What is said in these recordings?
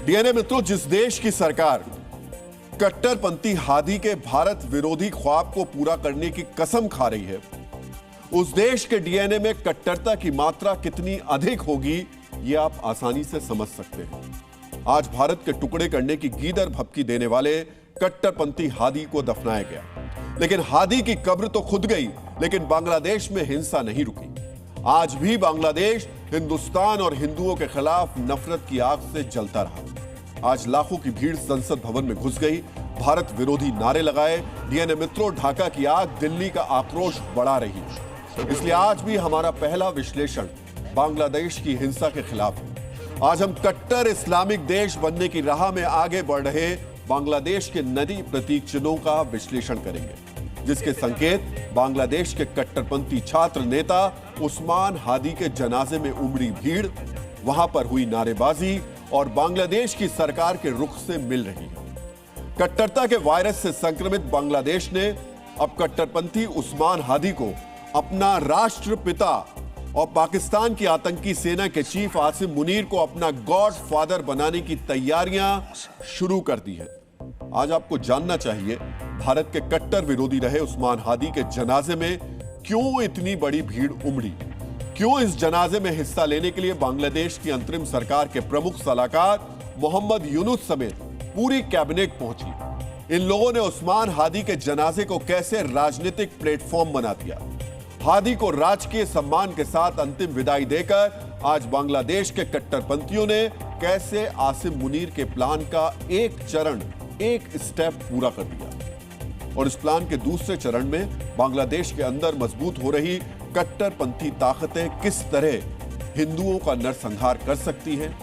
DNA मित्रों, जिस देश की सरकार कट्टरपंथी हादी के भारत विरोधी ख्वाब को पूरा करने की कसम खा रही है, उस देश के डीएनए में कट्टरता की मात्रा कितनी अधिक होगी, यह आप आसानी से समझ सकते हैं। आज भारत के टुकड़े करने की गीदड़ भभकी देने वाले कट्टरपंथी हादी को दफनाया गया, लेकिन हादी की कब्र तो खुद गई, लेकिन बांग्लादेश में हिंसा नहीं रुकी। आज भी बांग्लादेश हिंदुस्तान और हिंदुओं के खिलाफ नफरत की आग से जलता रहा। आज लाखों की भीड़ संसद भवन में घुस गई, भारत विरोधी नारे लगाए। डीएनए मित्रों, ढाका की आग दिल्ली का आक्रोश बढ़ा रही है। इसलिए आज भी हमारा पहला विश्लेषण बांग्लादेश की हिंसा के खिलाफ है। आज हम कट्टर इस्लामिक देश बनने की राह में आगे बढ़ रहे बांग्लादेश के नदी प्रतीक चिन्हों का विश्लेषण करेंगे, जिसके संकेत बांग्लादेश के कट्टरपंथी छात्र नेता उस्मान हादी के जनाजे में उमड़ी भीड़, वहां पर हुई नारेबाजी और बांग्लादेश की सरकार के रुख से मिल रही है। कट्टरता के वायरस से संक्रमित बांग्लादेश ने अब कट्टरपंथी उस्मान हादी को अपना राष्ट्रपिता और पाकिस्तान की आतंकी सेना के चीफ आसिम मुनीर को अपना गॉड फादर बनाने की तैयारियां शुरू कर दी है। आज आपको जानना चाहिए, भारत के कट्टर विरोधी रहे उस्मान हादी के जनाजे में क्यों इतनी बड़ी भीड़ उमड़ी, क्यों इस जनाजे में हिस्सा लेने के लिए बांग्लादेश की अंतरिम सरकार के प्रमुख सलाहकार मोहम्मद यूनुस समेत पूरी कैबिनेट पहुंची। इन लोगों ने उस्मान हादी के जनाजे को कैसे राजनीतिक प्लेटफॉर्म बना दिया। हादी को राजकीय सम्मान के साथ अंतिम विदाई देकर आज बांग्लादेश के कट्टरपंथियों ने कैसे आसिम मुनीर के प्लान का एक चरण, एक स्टेप पूरा कर दिया। और इस प्लान के दूसरे चरण में बांग्लादेश के अंदर मजबूत हो रही कट्टरपंथी ताकतें किस तरह हिंदुओं का नरसंहार कर सकती हैं,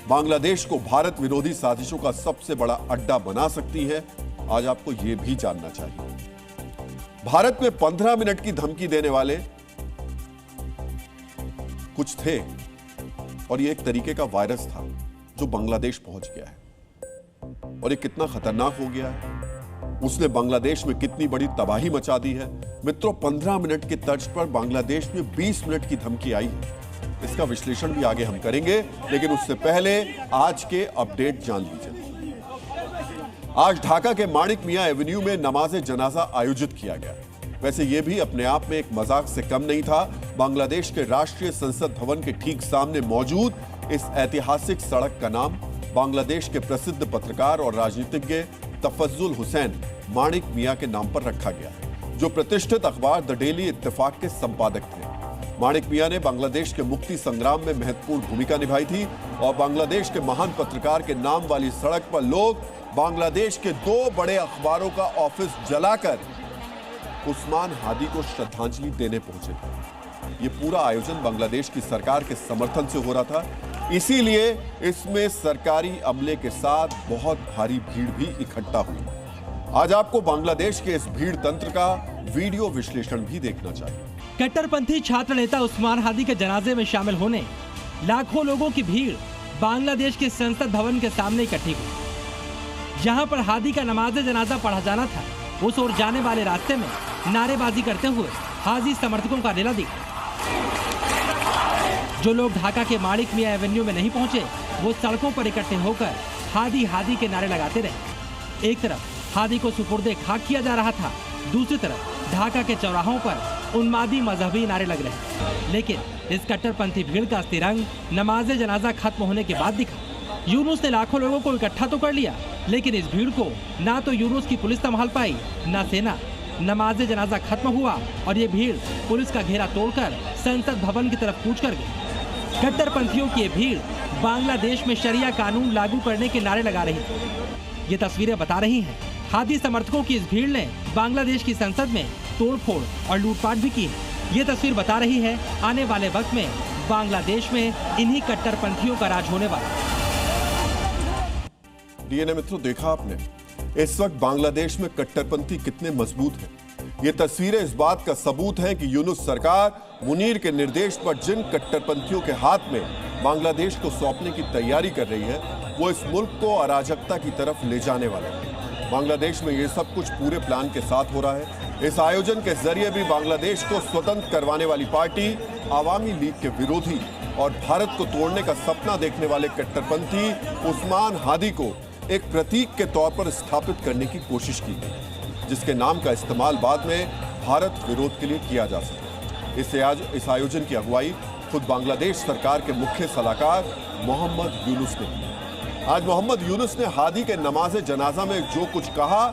बांग्लादेश को भारत विरोधी साजिशों का सबसे बड़ा अड्डा बना सकती है। आज आपको यह भी जानना चाहिए। भारत में 15 मिनट की धमकी देने वाले कुछ थे और यह एक तरीके का वायरस था जो बांग्लादेश पहुंच गया है। और ये कितना खतरनाक हो गया है, उसने बांग्लादेश में कितनी बड़ी तबाही मचा दी है। मित्रों, 15 मिनट की तर्ज पर बांग्लादेश में 20 मिनट की धमकी आई है। इसका विश्लेषण भी आगे हम करेंगे, लेकिन उससे पहले आज के अपडेट जान लीजिए। आज ढाका के माणिक मियां एवेन्यू में नमाज जनाजा आयोजित किया गया। वैसे यह भी अपने आप में एक मजाक से कम नहीं था। बांग्लादेश के राष्ट्रीय संसद भवन के ठीक सामने मौजूद इस ऐतिहासिक सड़क का नाम बांग्लादेश के प्रसिद्ध पत्रकार और राजनीतिज्ञ तफज्जुल हुसैन माणिक मियां के नाम पर रखा गया है, जो प्रतिष्ठित अखबार द डेली इत्तेफाक के संपादक थे। माणिक मियां ने बांग्लादेश के मुक्ति संग्राम में महत्वपूर्ण भूमिका निभाई थी और बांग्लादेश के महान पत्रकार के नाम वाली सड़क पर लोग बांग्लादेश के 2 बड़े अखबारों का ऑफिस जलाकर उस्मान हादी को श्रद्धांजलि देने पहुंचे थे। ये पूरा आयोजन बांग्लादेश की सरकार के समर्थन से हो रहा था, इसीलिए इसमें सरकारी अमले के साथ बहुत भारी भीड़ भी इकट्ठा हुई। आज आपको बांग्लादेश के इस भीड़ तंत्र का वीडियो विश्लेषण भी देखना चाहिए। कट्टरपंथी छात्र नेता उस्मान हादी के जनाजे में शामिल होने लाखों लोगों की भीड़ बांग्लादेश के संसद भवन के सामने इकट्ठी हुई। जहां पर हादी का नमाज जनाजा पढ़ा जाना था, उस ओर जाने वाले रास्ते में नारेबाजी करते हुए हादी समर्थकों का रेला दिखा। जो लोग ढाका के माणिक मियां एवेन्यू में नहीं पहुंचे, वो सड़कों पर इकट्ठे होकर हादी हादी के नारे लगाते रहे। एक तरफ हादी को सुपुर्दे खाक किया जा रहा था, दूसरी तरफ ढाका के चौराहों पर उन्मादी मजहबी नारे लग रहे। लेकिन इस कट्टरपंथी भीड़ का तिरंग नमाज जनाजा खत्म होने के बाद दिखा। यूनुस ने लाखों लोगों को इकट्ठा तो कर लिया, लेकिन इस भीड़ को ना तो यूनुस की पुलिस संभाल पाई, ना सेना। नमाज जनाजा खत्म हुआ और ये भीड़ पुलिस का घेरा तोड़कर संसद भवन की तरफ कूच कर गई। कट्टरपंथियों की ये भीड़ बांग्लादेश में शरिया कानून लागू करने के नारे लगा रही थी। ये तस्वीरें बता रही हैं, हादी समर्थकों की इस भीड़ ने बांग्लादेश की संसद में तोड़फोड़ और लूटपाट भी की है। ये तस्वीर बता रही है, आने वाले वक्त में बांग्लादेश में इन्हीं कट्टरपंथियों का राज होने वाला। डीएनए मित्रों, देखा आपने इस वक्त बांग्लादेश में कट्टरपंथी कितने मजबूत हैं। ये तस्वीरें इस बात का सबूत हैं कि यूनुस सरकार मुनीर के निर्देश पर जिन कट्टरपंथियों के हाथ में बांग्लादेश को सौंपने की तैयारी कर रही है, वो इस मुल्क को अराजकता की तरफ ले जाने वाले हैं। बांग्लादेश में ये सब कुछ पूरे प्लान के साथ हो रहा है। इस आयोजन के जरिए भी बांग्लादेश को स्वतंत्र करवाने वाली पार्टी आवामी लीग के विरोधी और भारत को तोड़ने का सपना देखने वाले कट्टरपंथी उस्मान हादी को एक प्रतीक के तौर पर स्थापित करने की कोशिश की गई, जिसके नाम का इस्तेमाल बाद में भारत विरोध के लिए किया जा सके। इस आयोजन की अगुवाई खुद बांग्लादेश सरकार के मुख्य सलाहकार मोहम्मद यूनुस ने की। आज मोहम्मद यूनुस ने हादी के नमाज़े जनाजा में जो कुछ कहा,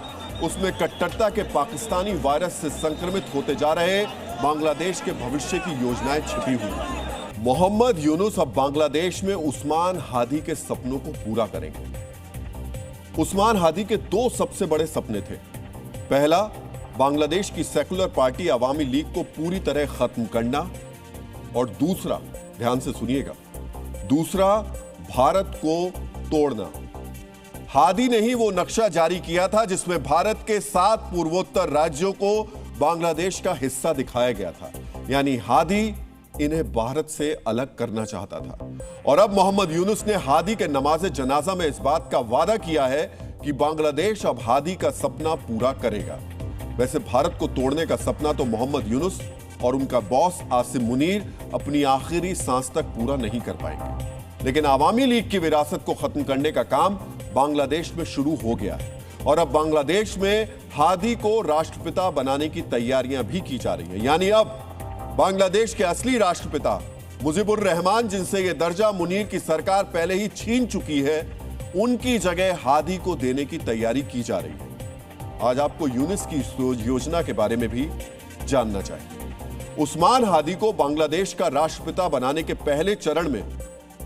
उसमें कट्टरता के पाकिस्तानी वायरस से संक्रमित होते जा रहे बांग्लादेश के भविष्य की योजनाएं छिपी हुई। मोहम्मद यूनुस अब बांग्लादेश में उस्मान हादी के सपनों को पूरा करेंगे। उस्मान हादी के दो सबसे बड़े सपने थे। पहला, बांग्लादेश की सेकुलर पार्टी अवामी लीग को पूरी तरह खत्म करना, और दूसरा, ध्यान से सुनिएगा, दूसरा भारत को तोड़ना। हादी ने ही वो नक्शा जारी किया था जिसमें भारत के 7 पूर्वोत्तर राज्यों को बांग्लादेश का हिस्सा दिखाया गया था। यानी हादी इन्हें भारत से अलग करना चाहता था। और अब मोहम्मद यूनुस ने हादी के नमाज़े जनाजा में इस बात का वादा किया है कि बांग्लादेश अब हादी का सपना पूरा करेगा। वैसे भारत को तोड़ने का सपना तो मोहम्मद यूनुस और उनका बॉस आसिम मुनीर अपनी आखिरी सांस तक पूरा नहीं कर पाएंगे, लेकिन अवामी लीग की विरासत को खत्म करने का काम बांग्लादेश में शुरू हो गया है। और अब बांग्लादेश में हादी को राष्ट्रपिता बनाने की तैयारियां भी की जा रही हैं। यानी अब बांग्लादेश के असली राष्ट्रपिता मुजीबुर रहमान, जिनसे यह दर्जा मुनीर की सरकार पहले ही छीन चुकी है, उनकी जगह हादी को देने की तैयारी की जा रही है। आज आपको यूनुस की इस योजना के बारे में भी जानना चाहिए। उस्मान हादी को बांग्लादेश का राष्ट्रपिता बनाने के पहले चरण में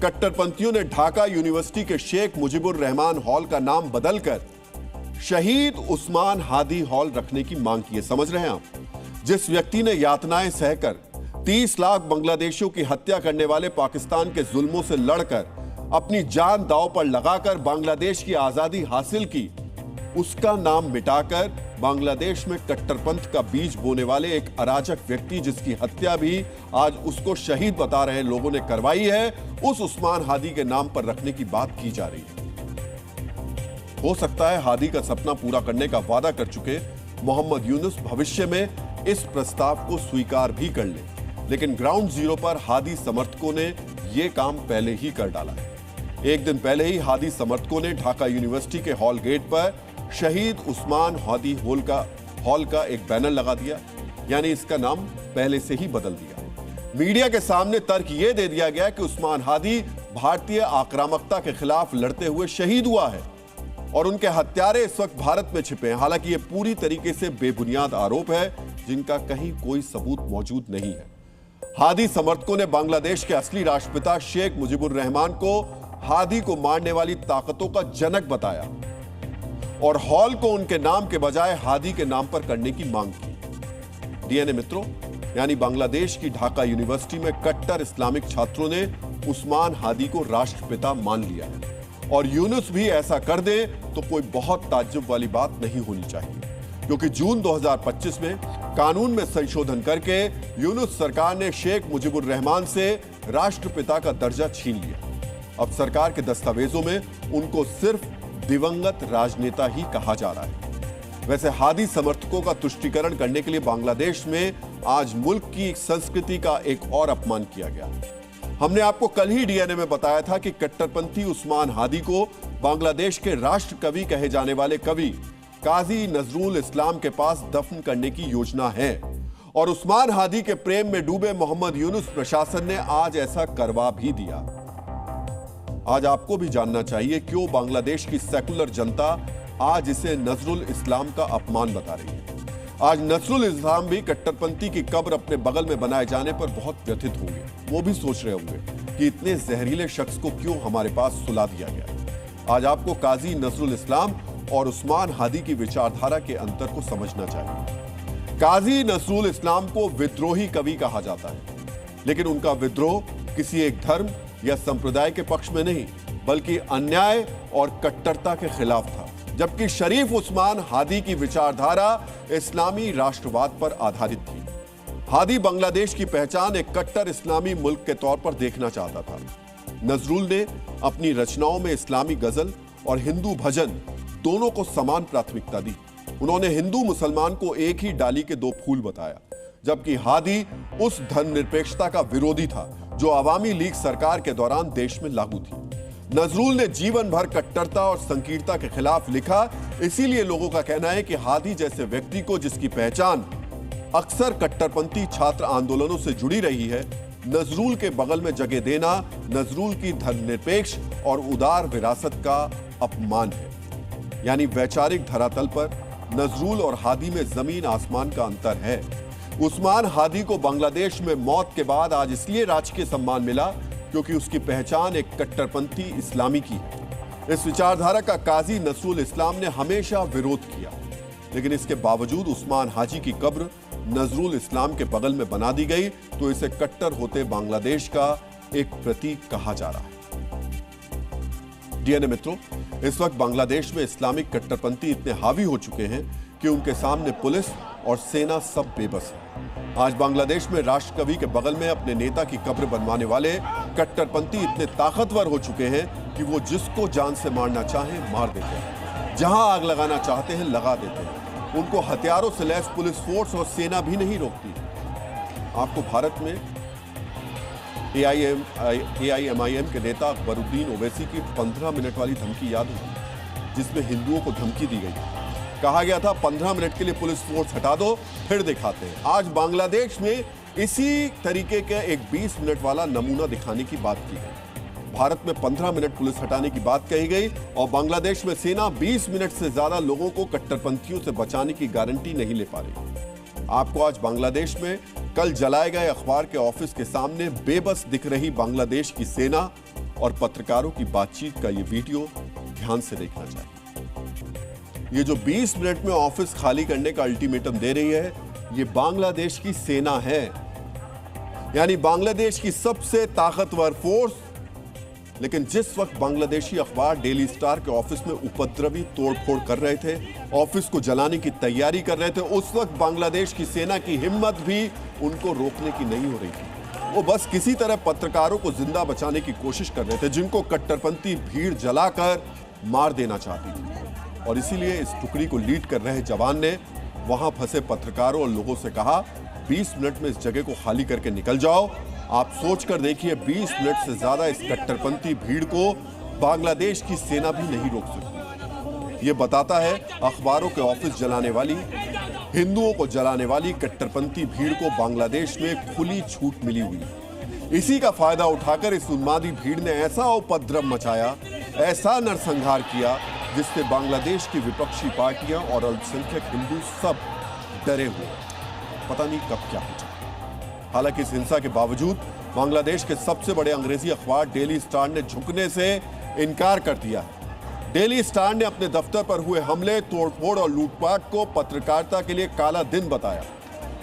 कट्टरपंथियों ने ढाका यूनिवर्सिटी के शेख मुजीबुर रहमान हॉल का नाम बदलकर शहीद उस्मान हादी हॉल रखने की मांग की है। समझ रहे हैं आप? जिस व्यक्ति ने यातनाएं सहकर 30 लाख बांग्लादेशियों की हत्या करने वाले पाकिस्तान के जुल्मों से लड़कर अपनी जान दांव पर लगाकर बांग्लादेश की आजादी हासिल की, उसका नाम मिटाकर बांग्लादेश में कट्टरपंथ का बीज बोने वाले एक अराजक व्यक्ति, जिसकी हत्या भी आज उसको शहीद बता रहे लोगों ने करवाई है, उस उस्मान हादी के नाम पर रखने की बात की जा रही है। हो सकता है हादी का सपना पूरा करने का वादा कर चुके मोहम्मद यूनुस भविष्य में इस प्रस्ताव को स्वीकार भी कर ले, लेकिन ग्राउंड जीरो पर हादी समर्थकों ने यह काम पहले ही कर डाला है। एक दिन पहले ही हादी समर्थकों ने ढाका यूनिवर्सिटी के हॉल गेट पर शहीद उस्मान हादी हॉल का एक बैनर लगा दिया, यानी इसका नाम पहले से ही बदल दिया। मीडिया के सामने तर्क यह दे दिया गया कि उस्मान हादी भारतीय आक्रामकता के खिलाफ लड़ते हुए शहीद हुआ है और उनके हत्यारे इस वक्त भारत में छिपे हैं। हालांकि यह पूरी तरीके से बेबुनियाद आरोप है, जिनका कहीं कोई सबूत मौजूद नहीं है। हादी समर्थकों ने बांग्लादेश के असली राष्ट्रपिता शेख मुजीबुर रहमान को हादी को मारने वाली ताकतों का जनक बताया और हॉल को उनके नाम के बजाय हादी के नाम पर करने की मांग की। डीएनए मित्रों, यानी बांग्लादेश की ढाका यूनिवर्सिटी में कट्टर इस्लामिक छात्रों ने उस्मान हादी को राष्ट्रपिता मान लिया है और यूनुस भी ऐसा कर दे तो कोई बहुत ताज्जुब वाली बात नहीं होनी चाहिए, क्योंकि जून 2025 में कानून में संशोधन करके यूनुस सरकार ने शेख मुजीबुर रहमान से राष्ट्रपिता का दर्जा छीन लिया। अब सरकार के दस्तावेजों में उनको सिर्फ दिवंगत राजनेता ही कहा जा रहा है। वैसे हादी समर्थकों का तुष्टीकरण करने के लिए बांग्लादेश में आज मुल्क की संस्कृति का एक और अपमान किया गया। हमने आपको कल ही डीएनए में बताया था कि कट्टरपंथी उस्मान हादी को बांग्लादेश के राष्ट्र कवि कहे जाने वाले कवि काजी नजरुल इस्लाम के पास दफन करने की योजना है और उस्मान हादी के प्रेम में डूबे मोहम्मद यूनुस प्रशासन ने आज ऐसा करवा भी दिया। आज आपको भी जानना चाहिए क्यों बांग्लादेश की सेकुलर जनता आज इसे नजरुल इस्लाम का अपमान बता रही है। आज नजरुल इस्लाम भी कट्टरपंथी की कब्र अपने बगल में बनाए जाने पर बहुत व्यथित होंगे। वो भी सोच रहे होंगे कि इतने जहरीले शख्स को क्यों हमारे पास सुला दिया गया। आज आपको काजी नजरुल इस्लाम और उस्मान हादी की विचारधारा के अंतर को समझना चाहिए। काजी नजरुल इस्लाम को विद्रोही कवि कहा जाता है, लेकिन उनका विद्रोह किसी एक धर्म या संप्रदाय के पक्ष में नहीं, बल्कि अन्याय और कट्टरता के खिलाफ था। जबकि शरीफ उस्मान हादी की विचारधारा इस्लामी राष्ट्रवाद पर आधारित थी। हादी बांग्लादेश की पहचान एक कट्टर इस्लामी मुल्क के तौर पर देखना चाहता था। नजरुल ने अपनी रचनाओं में इस्लामी गजल और हिंदू भजन दोनों को समान प्राथमिकता दी। उन्होंने हिंदू मुसलमान को एक ही डाली के दो फूल बताया, जबकि हादी उस धर्मनिरपेक्षता का विरोधी था जो अवामी लीग सरकार के दौरान देश में लागू थी। नजरुल ने जीवन भर कट्टरता और संकीर्णता के खिलाफ लिखा, इसीलिए लोगों का कहना है कि हादी जैसे व्यक्ति को, जिसकी पहचान अक्सर कट्टरपंथी छात्र आंदोलनों से जुड़ी रही है, नजरुल के बगल में जगह देना नजरुल की धर्मनिरपेक्ष और उदार विरासत का अपमान है। यानी वैचारिक धरातल पर नजरुल और हादी में जमीन आसमान का अंतर है। उस्मान हादी को बांग्लादेश में मौत के बाद आज इसलिए राजकीय सम्मान मिला क्योंकि उसकी पहचान एक कट्टरपंथी इस्लामी की है। इस विचारधारा का काजी नसरुल इस्लाम ने हमेशा विरोध किया, लेकिन इसके बावजूद उस्मान हाजी की कब्र नजरुल इस्लाम के बगल में बना दी गई, तो इसे कट्टर होते बांग्लादेश का एक प्रतीक कहा जा रहा है। डीएनए मित्रों, इस वक्त बांग्लादेश में इस्लामिक कट्टरपंथी इतने हावी हो चुके हैं कि उनके सामने पुलिस और सेना सब बेबस है। आज बांग्लादेश में राष्ट्रकवि के बगल में अपने नेता की कब्र बनवाने वाले कट्टरपंथी इतने ताकतवर हो चुके हैं कि वो जिसको जान से मारना चाहें मार देते हैं, जहां आग लगाना चाहते हैं लगा देते हैं। उनको हथियारों से लैस पुलिस फोर्स और सेना भी नहीं रोकती। आपको भारत में AIMIM के नेता अकबरुद्दीन ओवैसी की 15 मिनट वाली धमकी याद है, जिसमें हिंदुओं को धमकी दी गई। कहा गया था 15 मिनट के लिए पुलिस फोर्स हटा दो, फिर दिखाते हैं। आज बांग्लादेश में इसी तरीके का एक 20 मिनट वाला नमूना दिखाने की बात की गई। भारत में 15 मिनट पुलिस हटाने की बात कही गई और बांग्लादेश में सेना 20 मिनट से ज्यादा लोगों को कट्टरपंथियों से बचाने की गारंटी नहीं ले पा रही। आपको आज बांग्लादेश में कल जलाए गए अखबार के ऑफिस के सामने बेबस दिख रही बांग्लादेश की सेना और पत्रकारों की बातचीत का ये वीडियो ध्यान से देखना चाहिए। ये जो 20 मिनट में ऑफिस खाली करने का अल्टीमेटम दे रही है, ये बांग्लादेश की सेना है, यानी बांग्लादेश की सबसे ताकतवर फोर्स। लेकिन जिस वक्त बांग्लादेशी अखबार डेली स्टार के ऑफिस में उपद्रवी तोड़फोड़ कर रहे थे, ऑफिस को जलाने की तैयारी कर रहे थे, उस वक्त बांग्लादेश की सेना की हिम्मत भी उनको रोकने की नहीं हो रही थी। वो बस किसी तरह पत्रकारों को जिंदा बचाने की कोशिश कर रहे थे, जिनको कट्टरपंथी भीड़ जलाकर मार देना चाहती थी। और इसीलिए इस टुकड़ी को लीड कर रहे जवान ने वहां फंसे पत्रकारों और लोगों से कहा, 20 मिनट में इस जगह को खाली करके निकल जाओ। आप सोचकर देखिए, 20 मिनट से ज्यादा इस कट्टरपंथी भीड़ को बांग्लादेश की सेना भी नहीं रोक सकती। ये बताता है अखबारों के ऑफिस जलाने वाली, हिंदुओं को जलाने वाली कट्टरपंथी भीड़ को बांग्लादेश में खुली छूट मिली हुई। इसी का फायदा उठाकर इस उन्मादी भीड़ ने ऐसा उपद्रव मचाया, ऐसा नरसंहार किया, जिससे बांग्लादेश की विपक्षी पार्टियां और अल्पसंख्यक हिंदू सब डरे हुए। पता नहीं कब क्या हो जाए। हालांकि इस हिंसा के बावजूद बांग्लादेश के सबसे बड़े अंग्रेजी अखबार डेली स्टार ने झुकने से इनकार कर दिया है। डेली स्टार ने अपने दफ्तर पर हुए हमले, तोड़फोड़ और लूटपाट को पत्रकारिता के लिए काला दिन बताया।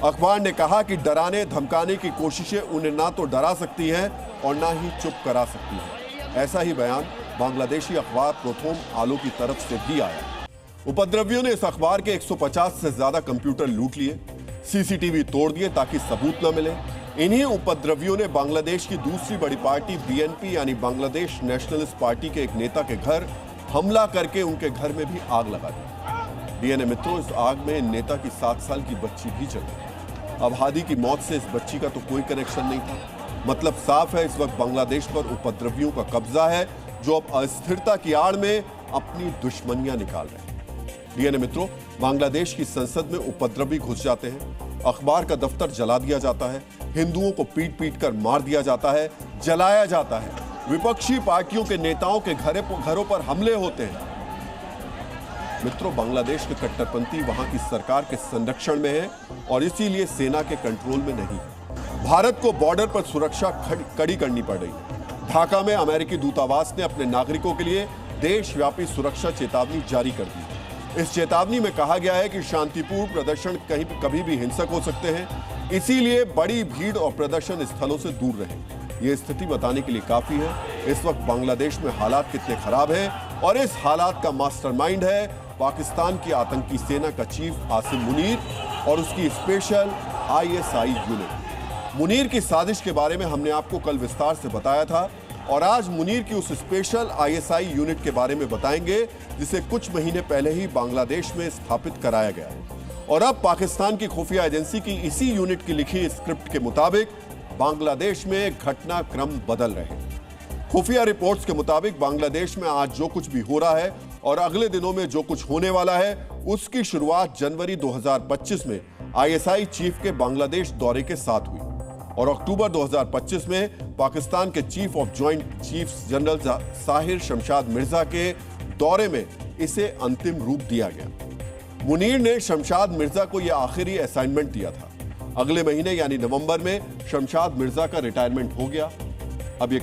अखबार ने कहा कि डराने धमकाने की कोशिशें उन्हें ना तो डरा सकती हैं और ना ही चुप करा सकती हैं। ऐसा ही बयान बांग्लादेशी अखबार प्रोथोम आलो की तरफ से भी आया। उपद्रवियों ने इस अखबार के 150 से ज्यादा कंप्यूटर लूट लिए, सीसीटीवी तोड़ दिए ताकि सबूत न मिले। इन्हीं उपद्रवियों ने बांग्लादेश की दूसरी बड़ी पार्टी बीएनपी यानी बांग्लादेश नेशनलिस्ट पार्टी के एक नेता के घर हमला करके उनके घर में भी आग लगा दी। डीएनए मित्रों, इस आग में नेता की 7 साल की बच्ची भी जल गई। अब हादी की मौत से इस बच्ची का तो कोई कनेक्शन नहीं था। मतलब साफ है, इस वक्त बांग्लादेश पर उपद्रवियों का कब्जा है, जो अब अस्थिरता की आड़ में अपनी दुश्मनियां निकाल रहे हैं। डीएनए मित्रों, बांग्लादेश की संसद में उपद्रवी घुस जाते हैं, अखबार का दफ्तर जला दिया जाता है, हिंदुओं को पीट पीट कर मार दिया जाता है, जलाया जाता है, विपक्षी पार्टियों के नेताओं के घरों पर हमले होते हैं। मित्रों, बांग्लादेश के कट्टरपंथी वहां की सरकार के संरक्षण में है और इसीलिए सेना के कंट्रोल में नहीं है। भारत को बॉर्डर पर सुरक्षा कड़ी करनी पड़ रही है। ढाका में अमेरिकी दूतावास ने अपने नागरिकों के लिए देशव्यापी सुरक्षा चेतावनी जारी कर दी। इस चेतावनी में कहा गया है कि शांतिपूर्ण प्रदर्शन कभी भी हिंसक हो सकते हैं, इसीलिए बड़ी भीड़ और प्रदर्शन स्थलों से दूर रहें। यह स्थिति बताने के लिए काफी है इस वक्त बांग्लादेश में हालात कितने खराब हैं, और इस हालात का मास्टरमाइंड है पाकिस्तान की आतंकी सेना का चीफ आसिम मुनीर और उसकी स्पेशल ISI यूनिट। मुनीर की साजिश के बारे में हमने आपको कल विस्तार से बताया था, और आज मुनीर की उस स्पेशल ISI यूनिट के बारे में बताएंगे, जिसे कुछ महीने पहले ही बांग्लादेश में स्थापित कराया गया है। और अब पाकिस्तान की खुफिया एजेंसी की इसी यूनिट की लिखी स्क्रिप्ट के मुताबिक बांग्लादेश में घटनाक्रम बदल रहे हैं। खुफिया रिपोर्ट्स के मुताबिक बांग्लादेश में आज जो कुछ भी हो रहा है और अगले दिनों में जो कुछ होने वाला है, उसकी शुरुआत जनवरी 2025 में आईएसआई चीफ के बांग्लादेश दौरे के साथ हुई और अक्टूबर 2025 में पाकिस्तान के chief of joint chiefs general Sahir Shamshad Mirza के दौरे में इसे अंतिम रूप दिया गया। मुनीर ने शमशाद मिर्जा को यह आखिरी असाइनमेंट दिया था। अगले महीने यानी नवंबर में शमशाद मिर्जा का रिटायरमेंट हो गया। अब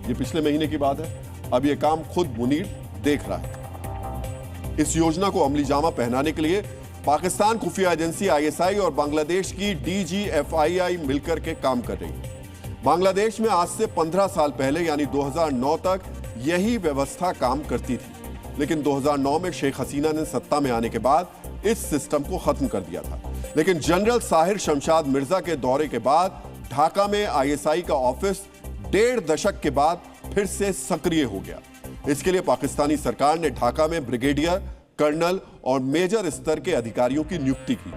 ये पिछले महीने की बात है। अब यह काम खुद मुनीर देख रहा है। इस योजना को अमली जामा पहनाने के लिए पाकिस्तान खुफिया एजेंसी आईएसआई और बांग्लादेश की डीजीएफआईआई मिलकर के काम कर रही है। बांग्लादेश में आज से 15 साल पहले यानी 2009 तक यही व्यवस्था काम करती थी, लेकिन 2009 में शेख हसीना ने सत्ता में आने के बाद इस सिस्टम को खत्म कर दिया था। लेकिन जनरल साहिर शमशाद मिर्जा के दौरे के बाद ढाका में आईएसआई का ऑफिस 1.5 दशक के बाद फिर से सक्रिय हो गया। इसके लिए पाकिस्तानी सरकार ने ढाका में ब्रिगेडियर, कर्नल और मेजर स्तर के अधिकारियों की नियुक्ति की।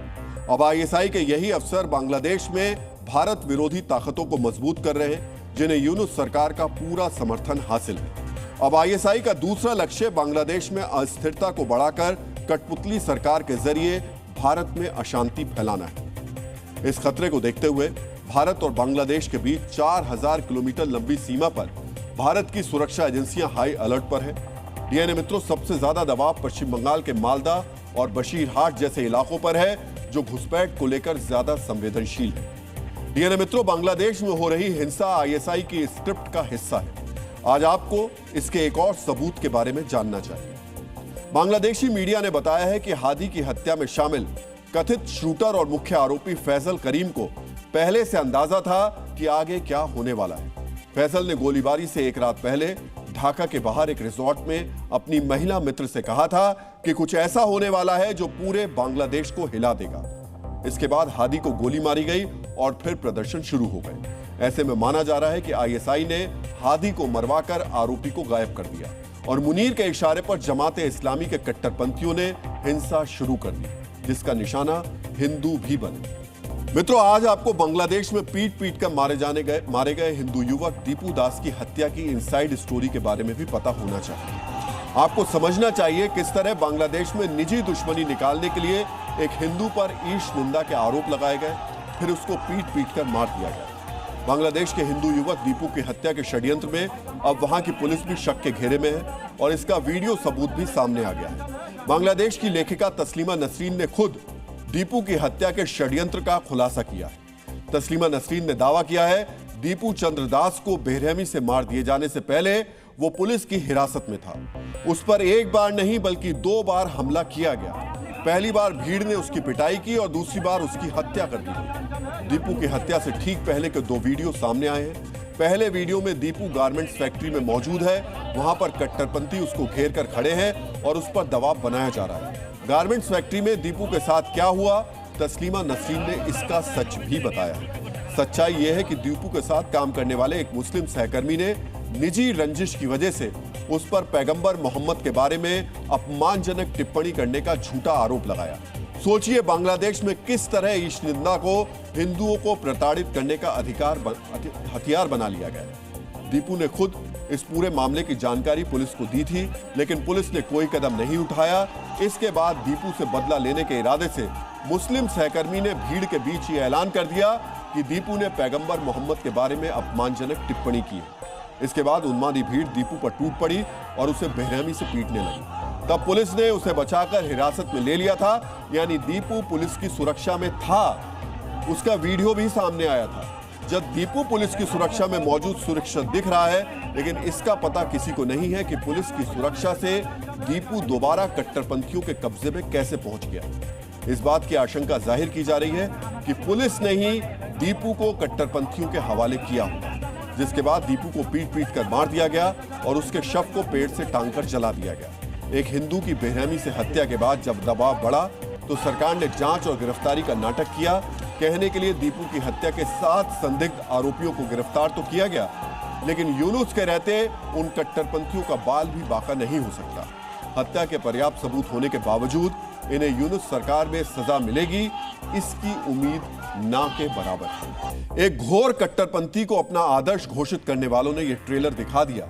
अब आईएसआई के यही अफसर बांग्लादेश में भारत विरोधी ताकतों को मजबूत कर रहे हैं, जिन्हें यूनुस सरकार का पूरा समर्थन हासिल है। अब आईएसआई का दूसरा लक्ष्य बांग्लादेश में अस्थिरता को बढ़ाकर कठपुतली सरकार के जरिए भारत में अशांति फैलाना है। इस खतरे को देखते हुए भारत और बांग्लादेश के बीच 4000 किलोमीटर लंबी सीमा पर भारत की सुरक्षा एजेंसियां हाई अलर्ट पर है। डीएनए मित्रों, सबसे ज्यादा दबाव पश्चिम बंगाल के मालदा और बशीरहाट जैसे इलाकों पर है, जो घुसपैठ को लेकर ज्यादा संवेदनशील है। डीएनए मित्रों, बांग्लादेश में हो रही हिंसा आईएसआई की स्क्रिप्ट का हिस्सा है। आज आपको इसके एक और सबूत के बारे में जानना चाहिए। बांग्लादेशी मीडिया ने बताया है कि हादी की हत्या में शामिल कथित शूटर और मुख्य आरोपी फैसल करीम को पहले से अंदाजा था कि आगे क्या होने वाला है। फैसल ने गोलीबारी से एक रात पहले ढाका के बाहर एक रिजॉर्ट में अपनी महिला मित्र से कहा था कि कुछ ऐसा होने वाला है जो पूरे बांग्लादेश को हिला देगा। इसके बाद हादी को गोली मारी गई और फिर प्रदर्शन शुरू हो गए। ऐसे में माना जा रहा है कि आईएसआई ने हादी को मरवाकर आरोपी को गायब कर दिया और मुनीर के इशारे पर जमाते इस्लामी के कट्टरपंथियों ने हिंसा शुरू कर दी, जिसका निशाना हिंदू भी बने। मित्रों, आज आपको बांग्लादेश में पीट पीट कर मारे गए हिंदू युवक दीपू दास की हत्या की इनसाइड स्टोरी के बारे में भी पता होना चाहिए। आपको समझना चाहिए किस तरह बांग्लादेश में निजी दुश्मनी निकालने के लिए एक हिंदू पर ईश निंदा के आरोप लगाए गए, फिर उसको पीट पीट कर मार दिया गया। बांग्लादेश के हिंदू युवक दीपू की हत्या के षड्यंत्र में अब वहां की पुलिस भी शक के घेरे में है और इसका वीडियो सबूत भी सामने आ गया है। बांग्लादेश की लेखिका तस्लीमा नसरीन ने खुद दीपू की हत्या के षड्यंत्र का खुलासा किया है। तस्लीमा नसरीन ने दावा किया है दीपू चंद्रदास को बेरहमी से मार दिए जाने से पहले वो पुलिस की हिरासत में था। उस पर एक बार नहीं बल्कि 2 बार हमला किया गया। पहली बार भीड़ ने उसकी पिटाई की और दूसरी बार उसकी हत्या कर दी। दीपू की हत्या से ठीक पहले के 2 वीडियो सामने आए हैं। पहले वीडियो में दीपू गारमेंट्स फैक्ट्री में मौजूद है। वहां पर कट्टरपंथी उसको घेर कर खड़े हैं और उस पर दबाव बनाया जा रहा है। गारमेंट्स फैक्ट्री में दीपू के साथ क्या हुआ, तस्लीमा नसरीन ने इसका सच भी बताया। सच्चाई यह है कि दीपू के साथ काम करने वाले एक मुस्लिम सहकर्मी ने निजी रंजिश की वजह से उस पर पैगंबर मोहम्मद के बारे में अपमानजनक टिप्पणी करने का झूठा आरोप लगाया। सोचिए बांग्लादेश में किस तरह ईश निंदा को हिंदुओं को प्रताड़ित करने का हथियार बना लिया गया। दीपू ने खुद इस पूरे मामले की जानकारी पुलिस को दी थी, लेकिन पुलिस ने कोई कदम नहीं उठाया। इसके बाद दीपू से बदला लेने के इरादे से मुस्लिम सहकर्मी ने भीड़ के बीच ये ऐलान कर दिया कि दीपू ने पैगंबर मोहम्मद के बारे में अपमानजनक टिप्पणी की। इसके बाद उन्मादी भीड़ दीपू पर टूट पड़ी और उसे बेरहमी से पीटने लगी। तब पुलिस ने उसे बचाकर हिरासत में ले लिया था, यानी दीपू पुलिस की सुरक्षा में था। उसका वीडियो भी सामने आया था जब दीपू पुलिस की सुरक्षा में मौजूद सुरक्षित दिख रहा है, लेकिन इसका पता किसी को नहीं है कि पुलिस की सुरक्षा से दीपू दोबारा कट्टरपंथियों के कब्जे में कैसे पहुंच गया। इस बात की आशंका जाहिर की जा रही है कि पुलिस ने ही दीपू को कट्टरपंथियों के हवाले किया होगा, जिसके बाद दीपू को पीट पीट कर मार दिया गया और उसके शव को पेड़ से टांगकर जला दिया गया। एक हिंदू की बेरहमी से हत्या के बाद जब दबाव बढ़ा तो सरकार ने जांच और गिरफ्तारी का नाटक किया। कहने के लिए दीपू की हत्या के 7 संदिग्ध आरोपियों को गिरफ्तार तो किया गया, लेकिन यूनुस के रहते उन कट्टरपंथियों का बाल भी बाका नहीं हो सकता। हत्या के पर्याप्त सबूत होने के बावजूद इन्हें यूनुस सरकार में सजा मिलेगी, इसकी उम्मीद ना के बराबर है। एक घोर कट्टरपंथी को अपना आदर्श घोषित करने वालों ने यह ट्रेलर दिखा दिया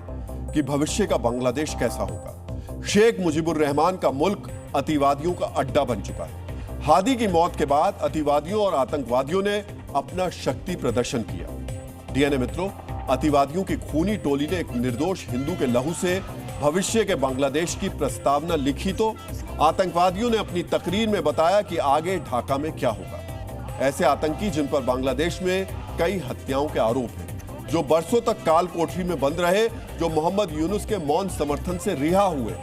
कि भविष्य का बांग्लादेश कैसा होगा। शेख मुजीबुर रहमान का मुल्क अतिवादियों का अड्डा बन चुका है। हादी की मौत के बाद अतिवादियों और आतंकवादियों ने अपना शक्ति प्रदर्शन किया। डीएनए मित्रों, अतिवादियों की खूनी टोली ने एक निर्दोष हिंदू के लहू से भविष्य के बांग्लादेश की प्रस्तावना लिखी तो आतंकवादियों ने अपनी तकरीर में बताया कि आगे ढाका में क्या होगा। ऐसे आतंकी जिन पर बांग्लादेश में कई हत्याओं के आरोप हैं, जो बरसों तक काल कोठरी में बंद रहे, जो मोहम्मद यूनुस के मौन समर्थन से रिहा हुए,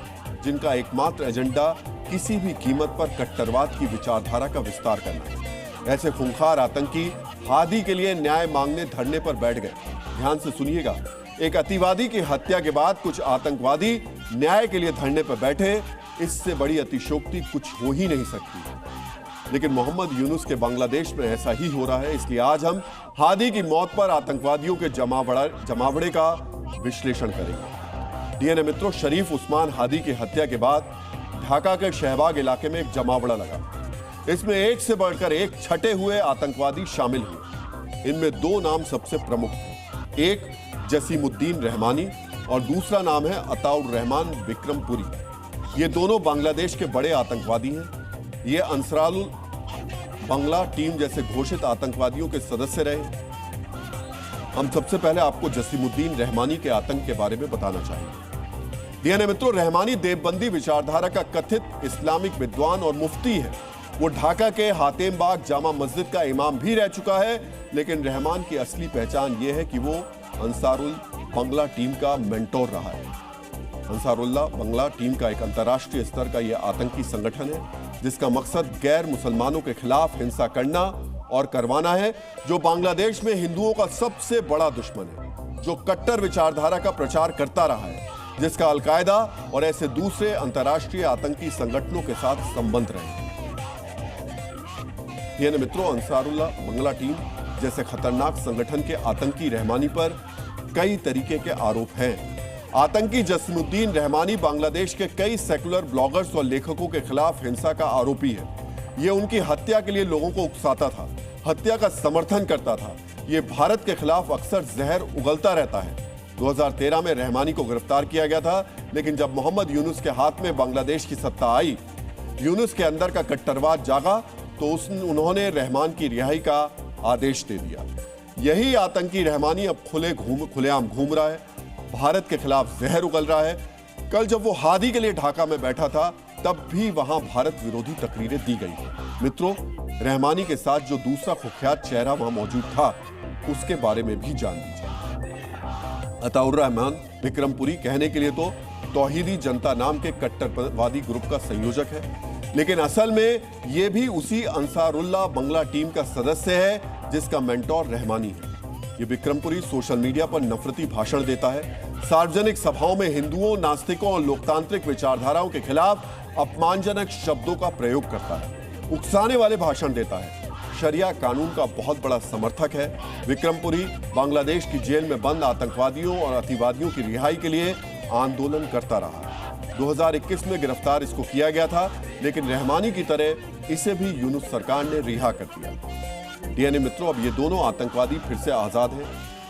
जिनका एकमात्र एजेंडा किसी भी कीमत पर कट्टरवाद की विचारधारा का विस्तार करना है। ऐसे खूंखार आतंकी हादी के लिए न्याय मांगने धरने पर बैठ गए। ध्यान से सुनिएगा, एक अतिवादी की हत्या के बाद कुछ आतंकवादी न्याय के लिए धरने पर बैठे, इससे बड़ी अतिशयोक्ति कुछ हो ही नहीं सकती। लेकिन मोहम्मद यूनुस के बांग्लादेश में ऐसा ही हो रहा है। इसलिए आज हम हादी की मौत पर आतंकवादियों के जमावड़े का विश्लेषण करेंगे। डीएनए मित्रों, शरीफ उस्मान हादी की हत्या के बाद ढाका के शहबाग इलाके में एक जमावड़ा लगा। इसमें एक से बढ़कर एक छटे हुए आतंकवादी शामिल हुए। इनमें दो नाम सबसे प्रमुख थे, एक जसीमुद्दीन रहमानी और दूसरा नाम है अताउर रहमान विक्रमपुरी। ये दोनों बांग्लादेश के बड़े आतंकवादी हैं। ये अंसारुल बंगला टीम जैसे घोषित आतंकवादियों के सदस्य रहे। हम सबसे पहले आपको जसीमुद्दीन रहमानी के आतंक के बारे में बताना चाहेंगे। डीएनए मित्रों, रहमानी देवबंदी विचारधारा का कथित इस्लामिक विद्वान और मुफ्ती है। वो ढाका के हातेमबाग जामा मस्जिद का इमाम भी रह चुका है। लेकिन रहमान की असली पहचान ये है कि वो अंसारुल बंगला टीम का मेंटोर रहा है। अंसारुल्लाह बंगला टीम का एक अंतर्राष्ट्रीय स्तर का यह आतंकी संगठन है, जिसका मकसद गैर मुसलमानों के खिलाफ हिंसा करना और करवाना है, जो बांग्लादेश में हिंदुओं का सबसे बड़ा दुश्मन है, जो कट्टर विचारधारा का प्रचार करता रहा है, जिसका अलकायदा और ऐसे दूसरे अंतर्राष्ट्रीय आतंकी संगठनों के साथ संबंध रहे। ये मित्रों, अंसारुल्लाह बंगला टीम जैसे खतरनाक संगठन के आतंकी रहमानी पर कई तरीके के आरोप हैं। आतंकी जसीमुद्दीन रहमानी बांग्लादेश के कई सेकुलर ब्लॉगर्स और लेखकों के खिलाफ हिंसा का आरोपी है। ये उनकी हत्या के लिए लोगों को उकसाता था, हत्या का समर्थन करता था। ये भारत के खिलाफ अक्सर जहर उगलता रहता है। 2013 में रहमानी को गिरफ्तार किया गया था, लेकिन जब मोहम्मद यूनुस के हाथ में बांग्लादेश की सत्ता आई, यूनुस के अंदर का कट्टरवाद जागा, तो उन्होंने रहमान की रिहाई का आदेश दे दिया। यही आतंकी रहमानी अब खुलेआम घूम रहा है, भारत के खिलाफ जहर उगल रहा है। कल जब वो हादी के लिए ढाका में बैठा था, तब भी वहां भारत विरोधी तकरीरें दी गई। मित्रों, रहमानी के साथ जो दूसरा कुख्यात चेहरा वहां मौजूद था, उसके बारे में भी जान लीजिए। अताउर रहमान विक्रमपुरी कहने के लिए तो तौहीदी जनता नाम के कट्टरवादी ग्रुप का संयोजक है, लेकिन असल में यह भी उसी अंसारुल्लाह बंगला टीम का सदस्य है, जिसका मेंटोर रहमानी है। ये विक्रमपुरी सोशल मीडिया पर नफरती भाषण देता है, सार्वजनिक सभाओं में हिंदुओं, नास्तिकों और लोकतांत्रिक विचारधाराओं के खिलाफ अपमानजनक शब्दों का प्रयोग करता है, उकसाने वाले भाषण देता है। शरिया कानून का बहुत बड़ा समर्थक है। विक्रमपुरी बांग्लादेश की जेल में बंद आतंकवादियों और अतिवादियों की रिहाई के लिए आंदोलन करता रहा। 2021 में गिरफ्तार इसको किया गया था, लेकिन रहमानी की तरह इसे भी यूनुस सरकार ने रिहा कर दिया। डीएनए मित्रों, अब ये दोनों आतंकवादी फिर से आजाद हैं।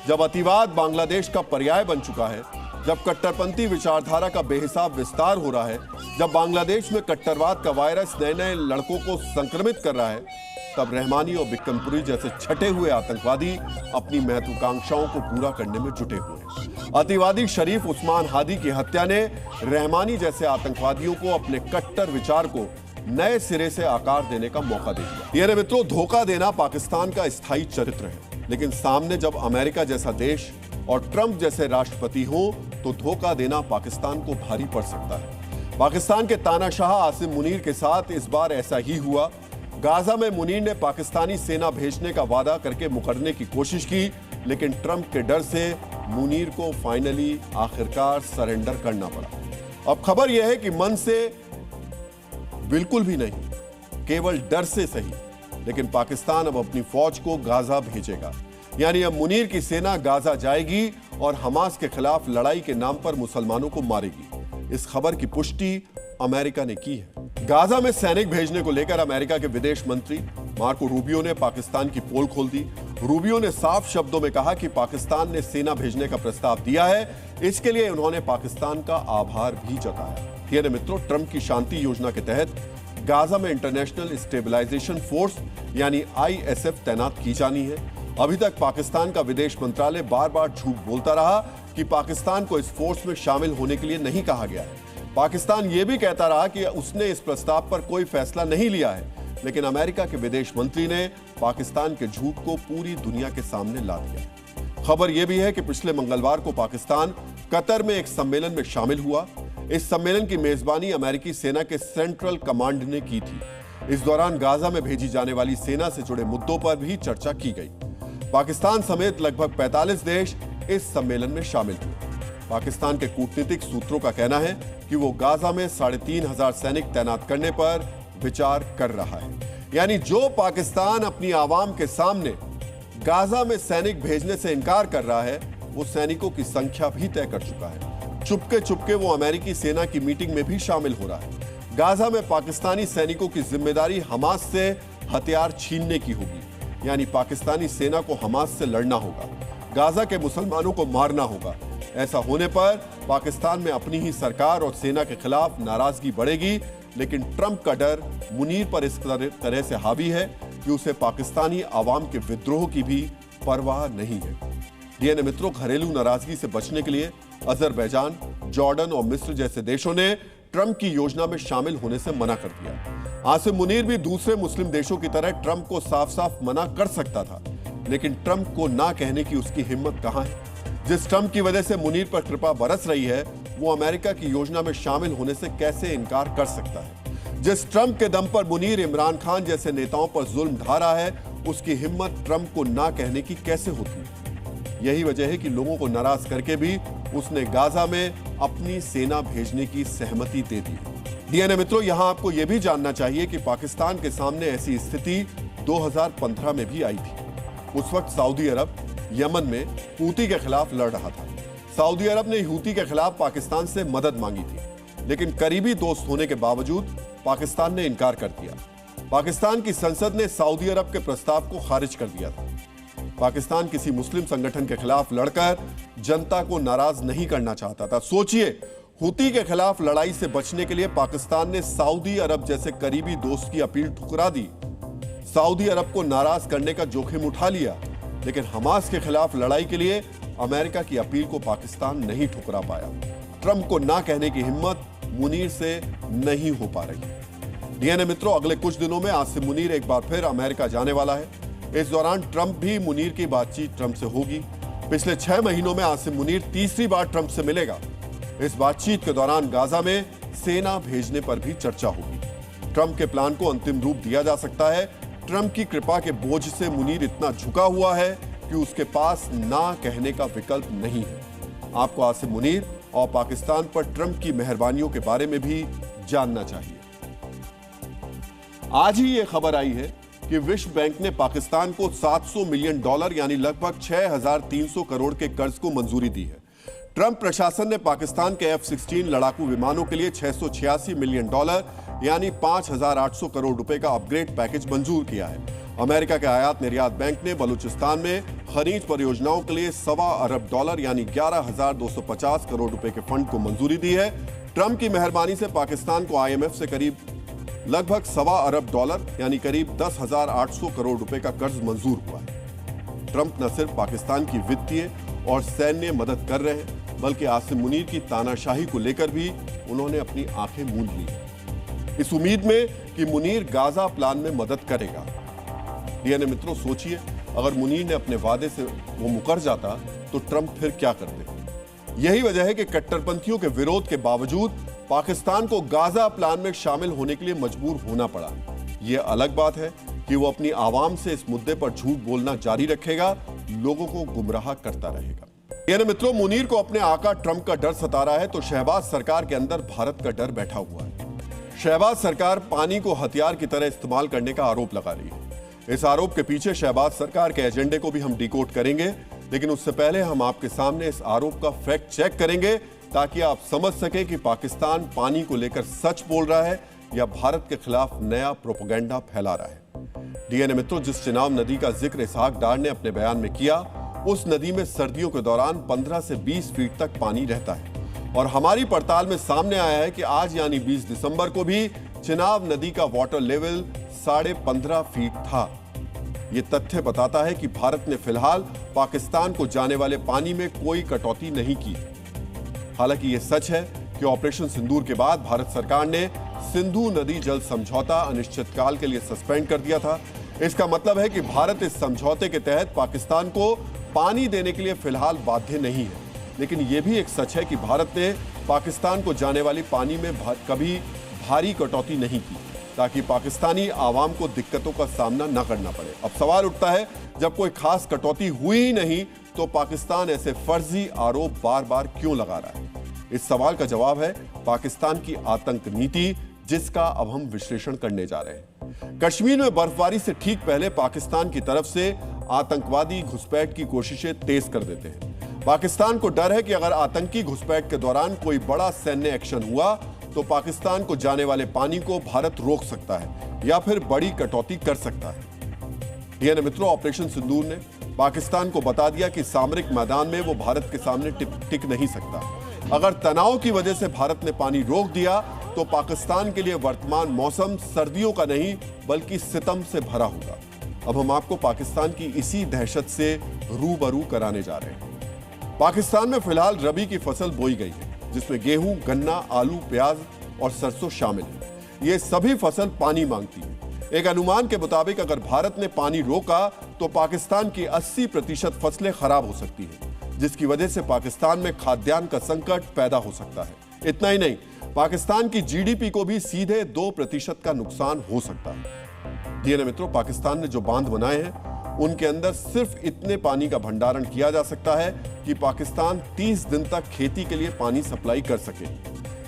जब अतिवाद बांग्लादेश का पर्याय बन चुका है, जब कट्टरपंथी विचारधारा का बेहिसाब विस्तार हो रहा है, जब बांग्लादेश में कट्टरवाद का वायरस नए नए लड़कों को संक्रमित कर रहा है, तब रहमानी और विक्रमपुरी जैसे छटे हुए आतंकवादी अपनी महत्वाकांक्षाओं को पूरा करने में जुटे हुए हैं। अतिवादी शरीफ उस्मान हादी की हत्या ने रहमानी जैसे आतंकवादियों को अपने कट्टर विचार को नए सिरे से आकार देने का मौका दे दिया। ये मित्रों, धोखा देना पाकिस्तान का स्थायी चरित्र है, लेकिन सामने जब अमेरिका जैसा देश और ट्रंप जैसे राष्ट्रपति हो, तो धोखा देना पाकिस्तान को भारी पड़ सकता है। पाकिस्तान के तानाशाह आसिम मुनीर के साथ इस बार ऐसा ही हुआ। गाजा में मुनीर ने पाकिस्तानी सेना भेजने का वादा करके मुकरने की कोशिश की, लेकिन ट्रंप के डर से मुनीर को फाइनली आखिरकार सरेंडर करना पड़ा। अब खबर यह है कि मन से बिल्कुल भी नहीं, केवल डर से सही, लेकिन पाकिस्तान अब अपनी फौज को गाजा भेजेगा। यानी अब मुनीर की सेना गाजा जाएगी और हमास के खिलाफ लड़ाई के नाम पर मुसलमानों को मारेगी। इस खबर की पुष्टि अमेरिका ने की है। गाजा में सैनिक भेजने को लेकर अमेरिका के विदेश मंत्री मार्को रूबियो ने पाकिस्तान की पोल खोल दी। रूबियो ने साफ शब्दों में कहा कि पाकिस्तान ने सेना भेजने का प्रस्ताव दिया है, इसके लिए उन्होंने पाकिस्तान का आभार भी जताया। ये मित्रों, ट्रंप की शांति योजना के तहत गाजा में इंटरनेशनल स्टेबलाइजेशन फोर्स यानी ISF तैनात की जानी है। अभी तक पाकिस्तान का विदेश मंत्रालय बार बार झूठ बोलता रहा कि पाकिस्तान को इस फोर्स में शामिल होने के लिए नहीं कहा गया है। पाकिस्तान यह भी कहता रहा कि उसने इस प्रस्ताव पर कोई फैसला नहीं लिया है, लेकिन अमेरिका के विदेश मंत्री ने पाकिस्तान के झूठ को पूरी दुनिया के सामने ला दिया। खबर यह भी है कि पिछले मंगलवार को पाकिस्तान कतर में एक सम्मेलन में शामिल हुआ। इस सम्मेलन की मेजबानी अमेरिकी सेना के सेंट्रल कमांड ने की थी। इस दौरान गाजा में भेजी जाने वाली सेना से जुड़े मुद्दों पर भी चर्चा की गई। पाकिस्तान समेत लगभग 45 देश इस सम्मेलन में शामिल हुए। पाकिस्तान के कूटनीतिक सूत्रों का कहना है कि वो गाजा में 3,500 सैनिक तैनात करने पर विचार कर रहा है। यानी जो पाकिस्तान अपनी आवाम के सामने गाजा में सैनिक भेजने से इनकार कर रहा है, वो सैनिकों की संख्या भी तय कर चुका है। चुपके चुपके वो अमेरिकी सेना की मीटिंग में भी शामिल हो रहा है। गाजा में पाकिस्तानी सैनिकों की जिम्मेदारी हमास से हथियार छीनने की होगी, यानी पाकिस्तानी सेना को हमास से लड़ना होगा, गाजा के मुसलमानों को मारना होगा। ऐसा होने पर पाकिस्तान में अपनी ही सरकार और सेना के खिलाफ नाराजगी बढ़ेगी, लेकिन ट्रंप का डर मुनीर पर इस तरह से हावी है कि उसे पाकिस्तानी आवाम के विद्रोह की भी परवाह नहीं है। डीएनए मित्रों, घरेलू नाराजगी से बचने के लिए अजरबैजान, जॉर्डन और मिस्र जैसे देशों ने ट्रंप की योजना में शामिल होने से मना कर दिया। आसिम मुनीर भी दूसरे मुस्लिम देशों की तरह ट्रंप को साफ साफ मना कर सकता था, लेकिन ट्रंप को ना कहने की उसकी हिम्मत कहां है। जिस ट्रंप की वजह से मुनीर पर कृपा बरस रही है, वो अमेरिका की योजना में शामिल होने से कैसे इनकार कर सकता है। जिस ट्रंप के दम पर मुनीर इमरान खान जैसे नेताओं पर जुल्म ढा रहा है, उसकी हिम्मत ट्रंप को ना कहने की कैसे होती है। यही वजह है कि लोगों को नाराज करके भी उसने गाजा में अपनी सेना भेजने की सहमति दे दी। डीएनए मित्रों, यहां आपको यह भी जानना चाहिए कि पाकिस्तान के सामने ऐसी स्थिति 2015 में भी आई थी। उस वक्त सऊदी अरब यमन में हूती के खिलाफ लड़ रहा था। सऊदी अरब ने हूती के खिलाफ पाकिस्तान से मदद मांगी थी, लेकिन करीबी दोस्त होने के बावजूद पाकिस्तान ने इनकार कर दिया। पाकिस्तान की संसद ने सऊदी अरब के प्रस्ताव को खारिज कर दिया था। पाकिस्तान किसी मुस्लिम संगठन के खिलाफ लड़कर जनता को नाराज नहीं करना चाहता था। सोचिए, हूती के खिलाफ लड़ाई से बचने के लिए पाकिस्तान ने सऊदी अरब जैसे करीबी दोस्त की अपील ठुकरा दी, सऊदी अरब को नाराज करने का जोखिम उठा लिया, लेकिन हमास के खिलाफ लड़ाई के लिए अमेरिका की अपील को पाकिस्तान नहीं ठुकरा पाया। ट्रंप को ना कहने की हिम्मत मुनीर से नहीं हो पा रही। डीएनए मित्रों, अगले कुछ दिनों में आसिम मुनीर एक बार फिर अमेरिका जाने वाला है। इस दौरान ट्रंप भी मुनीर की बातचीत ट्रंप से होगी। पिछले 6 महीनों में आसिम मुनीर तीसरी बार ट्रंप से मिलेगा। इस बातचीत के दौरान गाजा में सेना भेजने पर भी चर्चा होगी। ट्रंप के प्लान को अंतिम रूप दिया जा सकता है। ट्रंप की कृपा के बोझ से मुनीर इतना झुका हुआ है कि उसके पास ना कहने का विकल्प नहीं है। आपको आसिम मुनीर और पाकिस्तान पर ट्रंप की मेहरबानियों के बारे में भी जानना चाहिए। आज ही यह खबर आई है कि विश्व बैंक ने पाकिस्तान को $700 मिलियन यानी लगभग 6,300 करोड़ के कर्ज को मंजूरी दी है। ट्रंप प्रशासन ने पाकिस्तान के F-16 लड़ाकू विमानों के लिए $686 मिलियन यानी 5,800 करोड़ रुपए का अपग्रेड पैकेज मंजूर किया है। अमेरिका के आयात निर्यात बैंक ने बलूचिस्तान में खनिज परियोजनाओं के लिए $1.25 अरब यानी 11,250 करोड़ रुपए के फंड को मंजूरी दी है। ट्रंप की मेहरबानी से पाकिस्तान को IMF से करीब लगभग $1.25 अरब यानी करीब 10,800 करोड़ रुपए का कर्ज मंजूर हुआ है। ट्रंप न सिर्फ पाकिस्तान की वित्तीय और सैन्य मदद कर रहे हैं, बल्कि आसिम मुनीर की तानाशाही को लेकर भी उन्होंने अपनी आंखें मूंद ली, इस उम्मीद में कि मुनीर गाजा प्लान में मदद करेगा। डीएनए मित्रों, सोचिए, अगर मुनीर ने अपने वादे से वो मुकर जाता तो ट्रंप फिर क्या करते। यही वजह है कि कट्टरपंथियों के विरोध के बावजूद पाकिस्तान को गाजा प्लान में शामिल होने के लिए मजबूर होना पड़ा। यह अलग बात है कि वो अपनी आवाम से इस मुद्दे पर झूठ बोलना जारी रखेगा, लोगों को गुमराह करता रहेगा। यानी मित्रों, मुनीर को अपने आका ट्रंप का डर सता रहा है तो शहबाज सरकार के अंदर भारत का डर बैठा हुआ है। शहबाज सरकार पानी को हथियार की तरह इस्तेमाल करने का आरोप लगा रही है। इस आरोप के पीछे शहबाज सरकार के एजेंडे को भी हम डिकोड करेंगे, लेकिन उससे पहले हम आपके सामने इस आरोप का फैक्ट चेक करेंगे ताकि आप समझ सकें कि पाकिस्तान पानी को लेकर सच बोल रहा है या भारत के खिलाफ नया प्रोपेगेंडा फैला रहा है। डीएनए मित्रों, जिस चिनाब नदी का जिक्र इसहाक डार ने अपने बयान में किया, उस नदी में सर्दियों के दौरान 15 से 20 फीट तक पानी रहता है और हमारी पड़ताल में सामने आया है कि आज यानी 20 दिसंबर को भी चिनाब नदी का वाटर लेवल 15.5 फीट था। यह तथ्य बताता है कि भारत ने फिलहाल पाकिस्तान को जाने वाले पानी में कोई कटौती नहीं की। हालांकि यह सच है कि ऑपरेशन सिंदूर के बाद भारत सरकार ने सिंधु नदी जल समझौता अनिश्चितकाल के लिए सस्पेंड कर दिया था। इसका मतलब है कि भारत इस समझौते के तहत पाकिस्तान को पानी देने के लिए फिलहाल बाध्य नहीं है। लेकिन यह भी एक सच है कि भारत ने पाकिस्तान को जाने वाली पानी में कभी भारी कटौती नहीं की ताकि पाकिस्तानी आवाम को दिक्कतों का सामना न करना पड़े। अब सवाल उठता है, जब कोई खास कटौती हुई ही नहीं तो पाकिस्तान ऐसे फर्जी आरोप बार बार क्यों लगा रहा है? इस सवाल का जवाब है पाकिस्तान की आतंक नीति, जिसका अब हम विश्लेषण करने जा रहे हैं। कश्मीर में बर्फबारी से ठीक पहले पाकिस्तान की तरफ से आतंकवादी घुसपैठ की कोशिशें तेज कर देते हैं। पाकिस्तान को डर है कि अगर आतंकी घुसपैठ के दौरान कोई बड़ा सैन्य एक्शन हुआ तो पाकिस्तान को जाने वाले पानी को भारत रोक सकता है या फिर बड़ी कटौती कर सकता है। डीएनए मित्रों, ऑपरेशन सिंदूर ने पाकिस्तान को बता दिया कि सामरिक मैदान में वो भारत के सामने टिक नहीं सकता। अगर तनाव की वजह से भारत ने पानी रोक दिया तो पाकिस्तान के लिए वर्तमान मौसम सर्दियों का नहीं बल्कि सितम से भरा होगा। अब हम आपको पाकिस्तान की इसी दहशत से रूबरू कराने जा रहे हैं। पाकिस्तान में फिलहाल रबी की फसल बोई गई है, जिसमें गेहूं, गन्ना, आलू, प्याज और सरसों शामिल है। ये सभी फसल पानी मांगती है। एक अनुमान के मुताबिक अगर भारत ने पानी रोका तो पाकिस्तान की 80% फसलें खराब हो सकती हैं, जिसकी वजह से पाकिस्तान में खाद्यान्न का संकट पैदा हो सकता है। इतना ही नहीं, पाकिस्तान की जीडीपी को भी सीधे 2% का नुकसान हो सकता है। डीएनए मित्रों, पाकिस्तान ने जो बांध बनाए हैं उनके अंदर सिर्फ इतने पानी का भंडारण किया जा सकता है कि पाकिस्तान 30 दिन तक खेती के लिए पानी सप्लाई कर सके,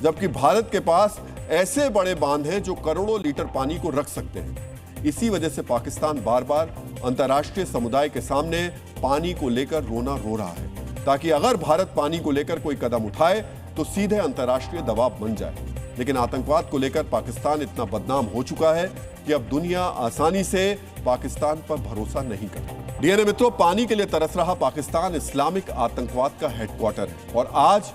जबकि भारत के पास ऐसे बड़े बांध हैं जो करोड़ों लीटर पानी को रख सकते हैं। इसी वजह से पाकिस्तान बार बार अंतर्राष्ट्रीय समुदाय के सामने पानी को लेकर रोना रो रहा है, ताकि अगर भारत पानी को लेकर कोई कदम उठाए तो सीधे अंतर्राष्ट्रीय दबाव बन जाए। लेकिन आतंकवाद को लेकर पाकिस्तान इतना बदनाम हो चुका है कि अब दुनिया आसानी से पाकिस्तान पर भरोसा नहीं करती। डीएनए मित्रों, पानी के लिए तरस रहा पाकिस्तान इस्लामिक आतंकवाद का हेडक्वार्टर है और आज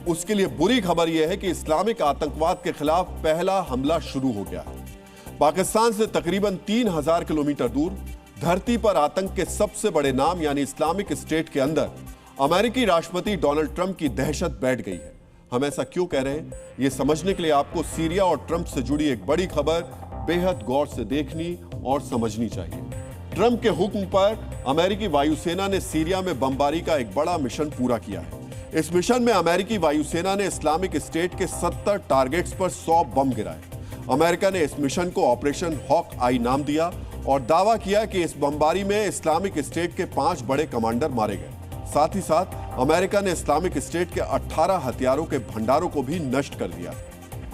उसके लिए बुरी खबर यह है कि इस्लामिक आतंकवाद के खिलाफ पहला हमला शुरू हो गया है। पाकिस्तान से तकरीबन 3000 किलोमीटर दूर धरती पर आतंक के सबसे बड़े नाम यानी इस्लामिक स्टेट के अंदर अमेरिकी राष्ट्रपति डोनाल्ड ट्रंप की दहशत बैठ गई है। हम ऐसा क्यों कह रहे हैं, यह समझने के लिए आपको सीरिया और ट्रंप से जुड़ी एक बड़ी खबर बेहद गौर से देखनी और समझनी चाहिए। ट्रंप के हुक्म पर अमेरिकी वायुसेना ने सीरिया में बमबारी का एक बड़ा मिशन पूरा किया है। इस मिशन में अमेरिकी वायुसेना ने इस्लामिक स्टेट के 70 टारगेट्स पर 100 बम गिराए। अमेरिका ने इस मिशन को ऑपरेशन हॉक आई नाम दिया और दावा किया कि इस बमबारी में इस्लामिक स्टेट के 5 बड़े कमांडर मारे गए। साथ ही साथ अमेरिका ने इस्लामिक स्टेट के 18 हथियारों के भंडारों को भी नष्ट कर दिया।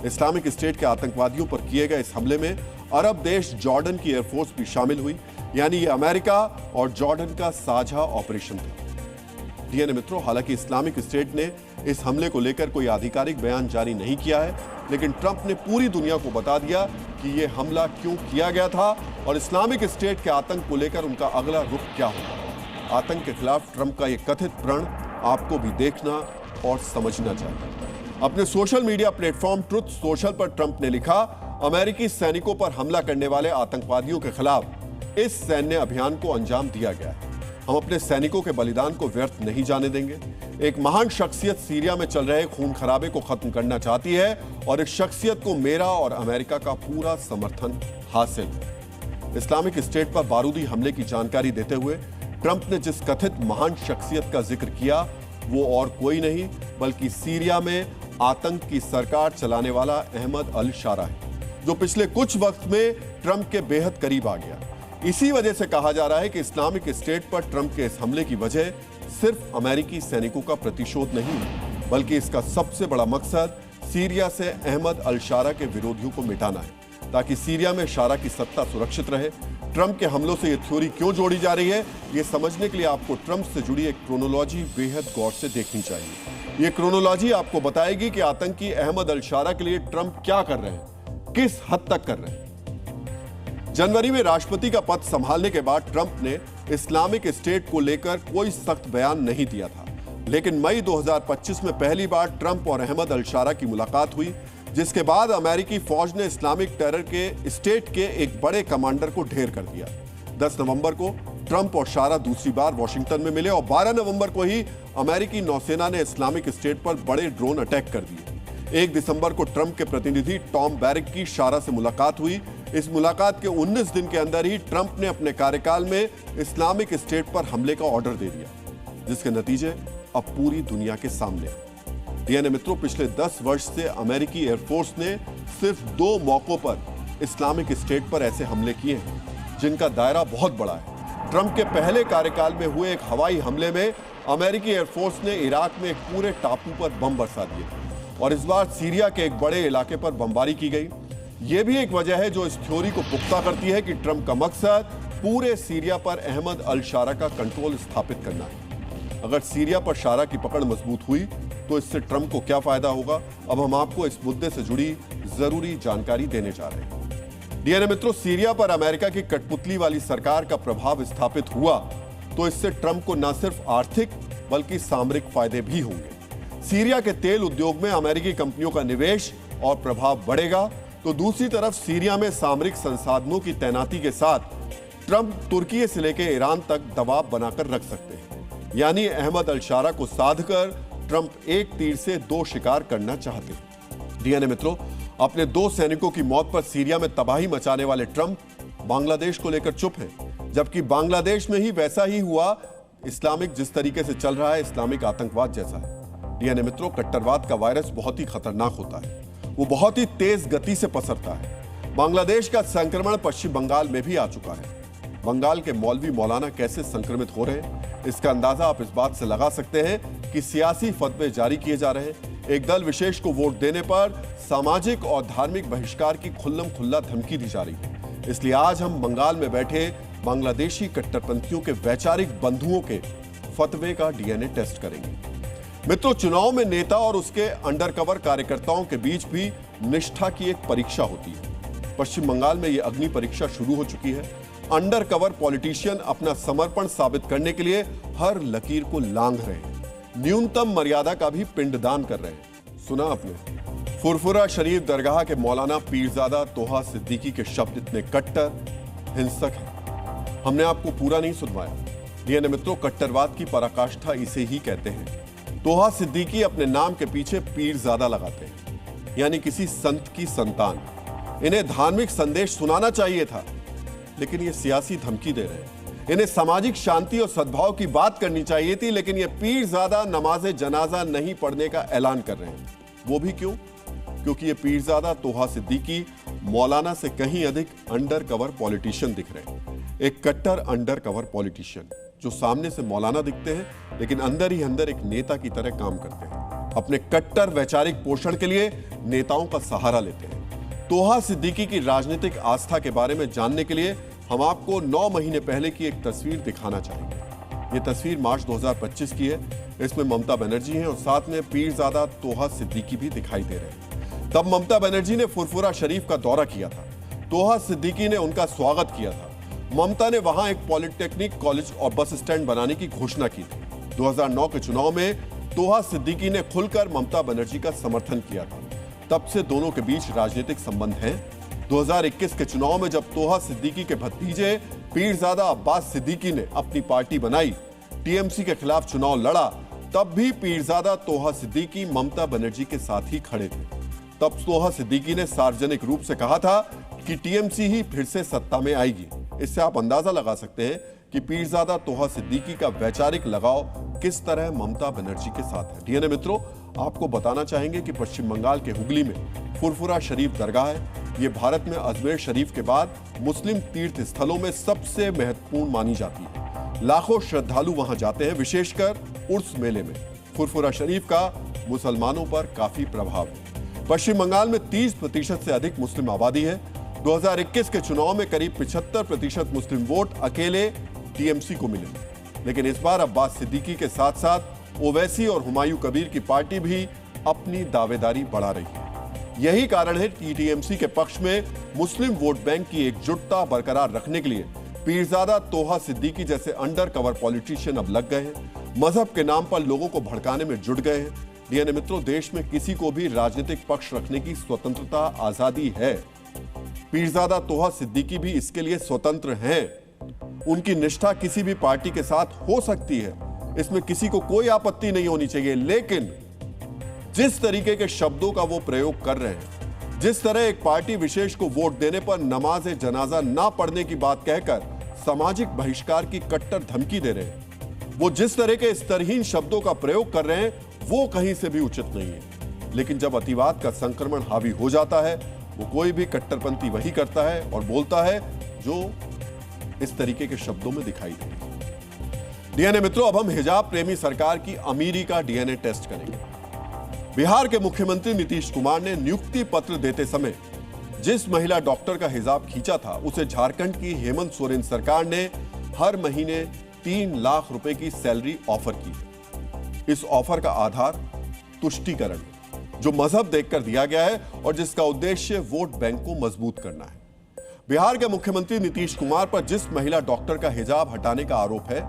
इस्लामिक स्टेट के आतंकवादियों पर किए गए इस हमले में अरब देश जॉर्डन की एयरफोर्स भी शामिल हुई, यानी ये अमेरिका और जॉर्डन का साझा ऑपरेशन था। डीएनए मित्रों, हालांकि इस्लामिक स्टेट ने इस हमले को लेकर कोई आधिकारिक बयान जारी नहीं किया है, लेकिन ट्रंप ने पूरी दुनिया को बता दिया कि यह हमला क्यों किया गया था और इस्लामिक स्टेट के आतंक को लेकर उनका अगला रुख क्या होगा। आतंक के खिलाफ ट्रंप का यह कथित प्रण आपको भी देखना और समझना चाहिए। अपने social media platform truth social पर ट्रंप ने लिखा, अमेरिकी सैनिकों पर हमला करने वाले आतंकवादियों के खिलाफ इस सैन्य अभियान को अंजाम दिया गया है। हम अपने सैनिकों के बलिदान को व्यर्थ नहीं जाने देंगे। एक महान शख्सियत सीरिया में चल रहे खून खराबे को खत्म करना चाहती है और इस शख्सियत को मेरा और अमेरिका का पूरा समर्थन हासिल है। इस्लामिक स्टेट पर बारूदी हमले की जानकारी देते हुए ट्रंप ने जिस कथित महान शख्सियत का जिक्र किया वो और कोई नहीं बल्कि सीरिया में आतंक की सरकार चलाने वाला अहमद अल शारा है, जो पिछले कुछ वक्त में ट्रंप के बेहद करीब आ गया। इसी वजह से कहा जा रहा है कि इस्लामिक स्टेट पर ट्रंप के इस हमले की वजह सिर्फ अमेरिकी सैनिकों का प्रतिशोध नहीं बल्कि इसका सबसे बड़ा मकसद सीरिया से अहमद अल शारा के विरोधियों को मिटाना है, ताकि सीरिया में शारा की सत्ता सुरक्षित रहे। ट्रंप के हमलों से यह थ्योरी क्यों जोड़ी जा रही है, यह समझने के लिए आपको ट्रंप से जुड़ी एक क्रोनोलॉजी बेहद गौर से देखनी चाहिए। ये क्रोनोलॉजी आपको बताएगी कि आतंकी अहमद अल-शारा के लिए ट्रंप क्या कर रहे हैं, किस हद तक कर रहे हैं। जनवरी में राष्ट्रपति का पद संभालने के बाद ट्रंप ने इस्लामिक स्टेट को लेकर कोई सख्त बयान नहीं दिया था, लेकिन मई 2025 में पहली बार ट्रंप और अहमद अल-शारा की मुलाकात हुई, जिसके बाद अमेरिकी फौज ने इस्लामिक टेरर के स्टेट के एक बड़े कमांडर को ढेर कर दिया। 10 नवंबर को ट्रंप और शारा दूसरी बार वॉशिंगटन में मिले और 12 नवंबर को ही अमेरिकी नौसेना ने इस्लामिक स्टेट पर बड़े ड्रोन अटैक कर दिए। 1 दिसंबर को ट्रंप के प्रतिनिधि टॉम बैरिक की शारा से मुलाकात हुई। इस मुलाकात के 19 दिन के अंदर ही ट्रंप ने अपने कार्यकाल में इस्लामिक स्टेट पर हमले का ऑर्डर दे दिया, जिसके नतीजे अब पूरी दुनिया के सामने हैं। डीएनए मित्रों, पिछले 10 वर्ष से अमेरिकी एयरफोर्स ने सिर्फ 2 मौकों पर इस्लामिक स्टेट पर ऐसे हमले किए हैं, जिनका दायरा बहुत बड़ा है। ट्रंप के पहले कार्यकाल में हुए एक हवाई हमले में अमेरिकी एयरफोर्स ने इराक में एक पूरे टापू पर बम बरसा दिए और इस बार सीरिया के एक बड़े इलाके पर बमबारी की गई। यह भी एक वजह है जो इस थ्योरी को पुख्ता करती है कि ट्रंप का मकसद पूरे सीरिया पर अहमद अल-शारा का कंट्रोल स्थापित करना है। अगर सीरिया पर शारा की पकड़ मजबूत हुई तो इससे ट्रंप को क्या फायदा होगा, अब हम आपको इस मुद्दे से जुड़ी जरूरी जानकारी देने जा रहे हैं। डीएनए मित्रों, सीरिया पर अमेरिका की कठपुतली वाली सरकार का प्रभाव स्थापित हुआ तो इससे ट्रंप को न सिर्फ आर्थिक बल्कि सामरिक फायदे भी होंगे। सीरिया के तेल उद्योग में अमेरिकी कंपनियों का निवेश और प्रभाव बढ़ेगा तो दूसरी तरफ सीरिया में सामरिक संसाधनों की तैनाती के साथ ट्रंप तुर्की से लेकर ईरान तक दबाव बनाकर रख सकते हैं। यानी अहमद अल-शारा को साधकर ट्रंप एक तीर से 2 शिकार करना चाहते हैं। डीएनए मित्रों, अपने 2 सैनिकों की मौत पर सीरिया में तबाही मचाने वाले ट्रंप बांग्लादेश को लेकर चुप हैं, जबकि बांग्लादेश में ही वैसा ही हुआ। इस्लामिक जिस तरीके से चल रहा है, इस्लामिक आतंकवाद जैसा है। डीएनए मित्रों, कट्टरवाद का वायरस बहुत ही खतरनाक होता है, वो बहुत ही तेज गति से पसरता है। बांग्लादेश का संक्रमण पश्चिम बंगाल में भी आ चुका है। बंगाल के मौलवी मौलाना कैसे संक्रमित हो रहे हैं, इसका अंदाजा आप इस बात से लगा सकते हैं कि सियासी फतवे जारी किए जा रहे हैं। एक दल विशेष को वोट देने पर सामाजिक और धार्मिक बहिष्कार की खुल्लम खुल्ला धमकी दी जा रही है। इसलिए आज हम बंगाल में बैठे बांग्लादेशी कट्टरपंथियों के वैचारिक बंधुओं के फतवे का डीएनए टेस्ट करेंगे। मित्रों, चुनाव में नेता और उसके अंडरकवर कार्यकर्ताओं के बीच भी निष्ठा की एक परीक्षा होती है। पश्चिम बंगाल में यह अग्नि परीक्षा शुरू हो चुकी है। अंडरकवर पॉलिटिशियन अपना समर्पण साबित करने के लिए हर लकीर को लांघ रहे हैं, न्यूनतम मर्यादा का भी पिंडदान कर रहे हैं। सुना आपने, फुरफुरा शरीफ दरगाह के मौलाना पीरजादा तोहा सिद्दीकी के शब्द इतने कट्टर हिंसक हैं, हमने आपको पूरा नहीं सुनवाया। डीएनए मित्रों, कट्टरवाद की पराकाष्ठा इसे ही कहते हैं। तोहा सिद्दीकी अपने नाम के पीछे पीरजादा लगाते हैं, यानी किसी संत की संतान। इन्हें धार्मिक संदेश सुनाना चाहिए था, लेकिन ये सियासी धमकी दे रहे हैं। इन्हें सामाजिक शांति और सद्भाव की बात करनी चाहिए थी, लेकिन ये पीरजादा नमाज़े जनाजा नहीं पढ़ने का ऐलान कर रहे हैं। वो भी क्यों? क्योंकि ये पीरजादा तोहा सिद्दीकी मौलाना से कहीं अधिक अंडर कवर पॉलिटिशियन दिख रहे हैं। एक कट्टर अंडर कवर पॉलिटिशियन जो सामने से मौलाना दिखते हैं, लेकिन अंदर ही अंदर एक नेता की तरह काम करते हैं। अपने कट्टर वैचारिक पोषण के लिए नेताओं का सहारा लेते हैं। तोहा सिद्दीकी की राजनीतिक आस्था के बारे में जानने के लिए हम आपको 9 महीने पहले की एक तस्वीर दिखाना चाहेंगे। ये तस्वीर मार्च 2025 की है। इसमें ममता बनर्जी हैं और साथ में पीरजादा तोहा सिद्दीकी भी दिखाई दे रहे हैं। तब ममता बनर्जी ने फुरफुरा शरीफ का दौरा किया था। तोहा सिद्दीकी ने उनका स्वागत किया था। ममता ने वहां एक पॉलिटेक्निक कॉलेज और बस स्टैंड बनाने की घोषणा की थी। 2009 के चुनाव में तोहा सिद्दीकी ने खुलकर ममता बनर्जी का समर्थन किया था। तब से दोनों के बीच राजनीतिक संबंध हैं। 2021 के चुनाव में जब तोहा सिद्दीकी के भतीजे पीरजादा अब्बास सिद्दीकी ने अपनी पार्टी बनाई, टीएमसी के खिलाफ चुनाव लड़ा, तब भी पीरजादा तोहा सिद्दीकी ममता बनर्जी के साथ ही खड़े थे। तब तोहा सिद्दीकी ने सार्वजनिक रूप से कहा था कि टीएमसी ही फिर से सत्ता में आएगी। इससे आप अंदाजा लगा सकते हैं कि पीरजादा तोहा सिद्दीकी का वैचारिक लगाव किस तरह ममता बनर्जी के साथ है। डीएनए मित्रों, आपको बताना चाहेंगे कि पश्चिम बंगाल के हुगली में फुरफुरा शरीफ दरगाह है। ये भारत में अजमेर शरीफ के बाद मुस्लिम तीर्थ स्थलों में सबसे महत्वपूर्ण मानी जाती है। लाखों श्रद्धालु वहां जाते हैं, विशेषकर उर्स मेले में। फुरफुरा शरीफ का मुसलमानों पर काफी प्रभाव है। पश्चिम बंगाल में 30% से अधिक मुस्लिम आबादी है। 2021 के चुनाव में करीब 75% मुस्लिम वोट अकेले टीएमसी को मिले, लेकिन इस बार अब्बास सिद्दीकी के साथ साथ ओवैसी और हुमायूं कबीर की पार्टी भी अपनी दावेदारी बढ़ा रही है। यही कारण है टीटीएमसी के पक्ष में मुस्लिम वोट बैंक की एकजुटता बरकरार रखने के लिए पीरजादा तोहा सिद्दीकी जैसे अंडर कवर पॉलिटिशियन अब लग गए हैं, मजहब के नाम पर लोगों को भड़काने में जुट गए हैं। डीएनए मित्रों, देश में किसी को भी राजनीतिक पक्ष रखने की स्वतंत्रता, आजादी है। पीरजादा तोहा सिद्दीकी भी इसके लिए स्वतंत्र हैं। उनकी निष्ठा किसी भी पार्टी के साथ हो सकती है, इसमें किसी को कोई आपत्ति नहीं होनी चाहिए। लेकिन जिस तरीके के शब्दों का वो प्रयोग कर रहे हैं, जिस तरह एक पार्टी विशेष को वोट देने पर नमाज जनाजा ना पढ़ने की बात कहकर सामाजिक बहिष्कार की कट्टर धमकी दे रहे हैं, वो जिस तरह के स्तरहीन शब्दों का प्रयोग कर रहे हैं, वो कहीं से भी उचित नहीं है। लेकिन जब अतिवाद का संक्रमण हावी हो जाता है, वो कोई भी कट्टरपंथी वही करता है और बोलता है जो इस तरीके के शब्दों में दिखाई दे। डीएनए मित्रों, अब हम हिजाब प्रेमी सरकार की अमीरी का डीएनए टेस्ट करेंगे। बिहार के मुख्यमंत्री नीतीश कुमार ने नियुक्ति पत्र देते समय जिस महिला डॉक्टर का हिजाब खींचा था, उसे झारखंड की हेमंत सोरेन सरकार ने हर महीने 3 लाख रुपए की सैलरी ऑफर की। इस ऑफर का आधार तुष्टीकरण है, जो मजहब देखकर दिया गया है और जिसका उद्देश्य वोट बैंक को मजबूत करना है। बिहार के मुख्यमंत्री नीतीश कुमार पर जिस महिला डॉक्टर का हिजाब हटाने का आरोप है,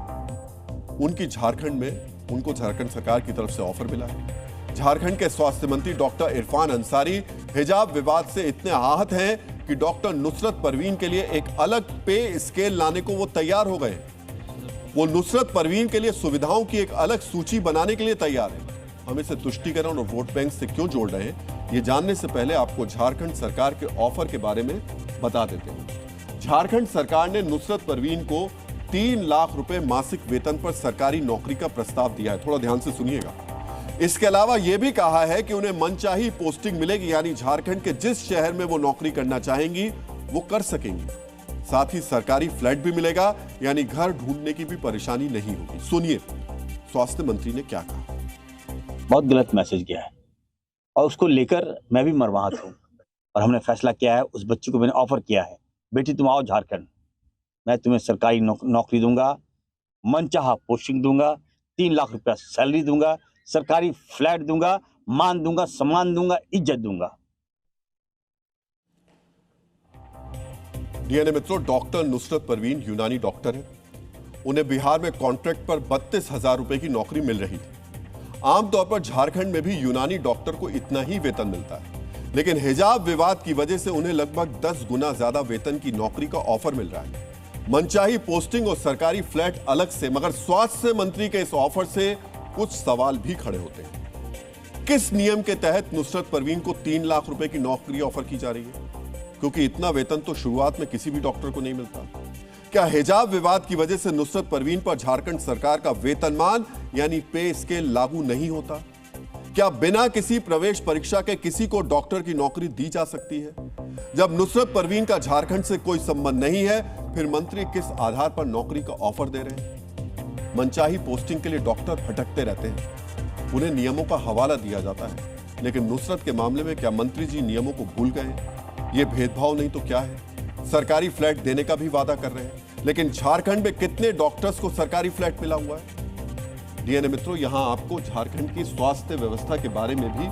उनको झारखंड सरकार की तरफ से ऑफर मिला है। झारखंड के स्वास्थ्य मंत्री डॉक्टर इरफान अंसारी हिजाब विवाद से इतने आहत हैं कि डॉक्टर नुसरत परवीन के लिए एक अलग पे स्केल लाने को वो तैयार हो गए। वो नुसरत परवीन के लिए सुविधाओं की एक अलग सूची बनाने के लिए तैयार है। हम इसे तुष्टीकरण और वोट बैंक से क्यों जोड़ रहे हैं, ये जानने से पहले आपको झारखंड सरकार के ऑफर के बारे में बता देते हैं। झारखंड सरकार ने नुसरत परवीन को 3 लाख रुपए मासिक वेतन पर सरकारी नौकरी का प्रस्ताव दिया है। थोड़ा ध्यान से सुनिएगा। इसके अलावा यह भी कहा है कि उन्हें मनचाही पोस्टिंग मिलेगी, यानी झारखंड के जिस शहर में वो नौकरी करना चाहेंगी वो कर सकेंगी। साथ ही सरकारी फ्लैट भी मिलेगा, यानी घर ढूंढने की भी परेशानी नहीं होगी। सुनिए स्वास्थ्य मंत्री ने क्या कहा। बहुत गलत मैसेज गया है और उसको लेकर मैं भी मर्माहत हूँ और हमने फैसला किया है, उस बच्ची को मैंने ऑफर किया है, बेटी तुम आओ झारखंड, मैं तुम्हें सरकारी नौकरी दूंगा, मनचाहा पोस्टिंग दूंगा, 3 लाख रुपया सैलरी दूंगा, सरकारी फ्लैट दूंगा, मान दूंगा, सम्मान दूंगा, इज्जत दूंगा। डीएनए मित्रों, डॉक्टर नुसरत परवीन यूनानी डॉक्टर है। उन्हें बिहार में कॉन्ट्रैक्ट पर 32,000 रुपए की नौकरी मिल रही थी। आमतौर पर झारखंड में भी यूनानी डॉक्टर को इतना ही वेतन मिलता है, लेकिन हिजाब विवाद की वजह से उन्हें लगभग 10 गुना ज्यादा वेतन की नौकरी का ऑफर मिल रहा है। मनचाही पोस्टिंग और सरकारी फ्लैट अलग से, मगर स्वास्थ्य मंत्री के इस ऑफर से कुछ सवाल भी खड़े होते हैं। किस नियम के तहत नुसरत परवीन को 3 लाख रुपए की नौकरी ऑफर की जा रही है? क्योंकि इतना वेतन तो शुरुआत में किसी भी डॉक्टर को नहीं मिलता। क्या हिजाब विवाद की वजह से नुसरत परवीन पर झारखंड सरकार का वेतनमान यानी पे स्केल लागू नहीं होता? क्या बिना किसी प्रवेश परीक्षा के किसी को डॉक्टर की नौकरी दी जा सकती है? जब नुसरत परवीन का झारखंड से कोई संबंध नहीं है, फिर मंत्री किस आधार पर नौकरी का ऑफर दे रहे हैं? मनचाही पोस्टिंग के लिए डॉक्टर भटकते रहते हैं, उन्हें नियमों का हवाला दिया जाता है। लेकिन नुसरत के मामले में क्या मंत्री जी नियमों को भूल गए? ये भेदभाव नहीं तो क्या है? सरकारी फ्लैट देने का भी वादा कर रहे हैं, लेकिन झारखंड में कितने डॉक्टर्स को सरकारी फ्लैट मिला हुआ है? डीएनए मित्रों, यहां आपको झारखंड की स्वास्थ्य व्यवस्था के बारे में भी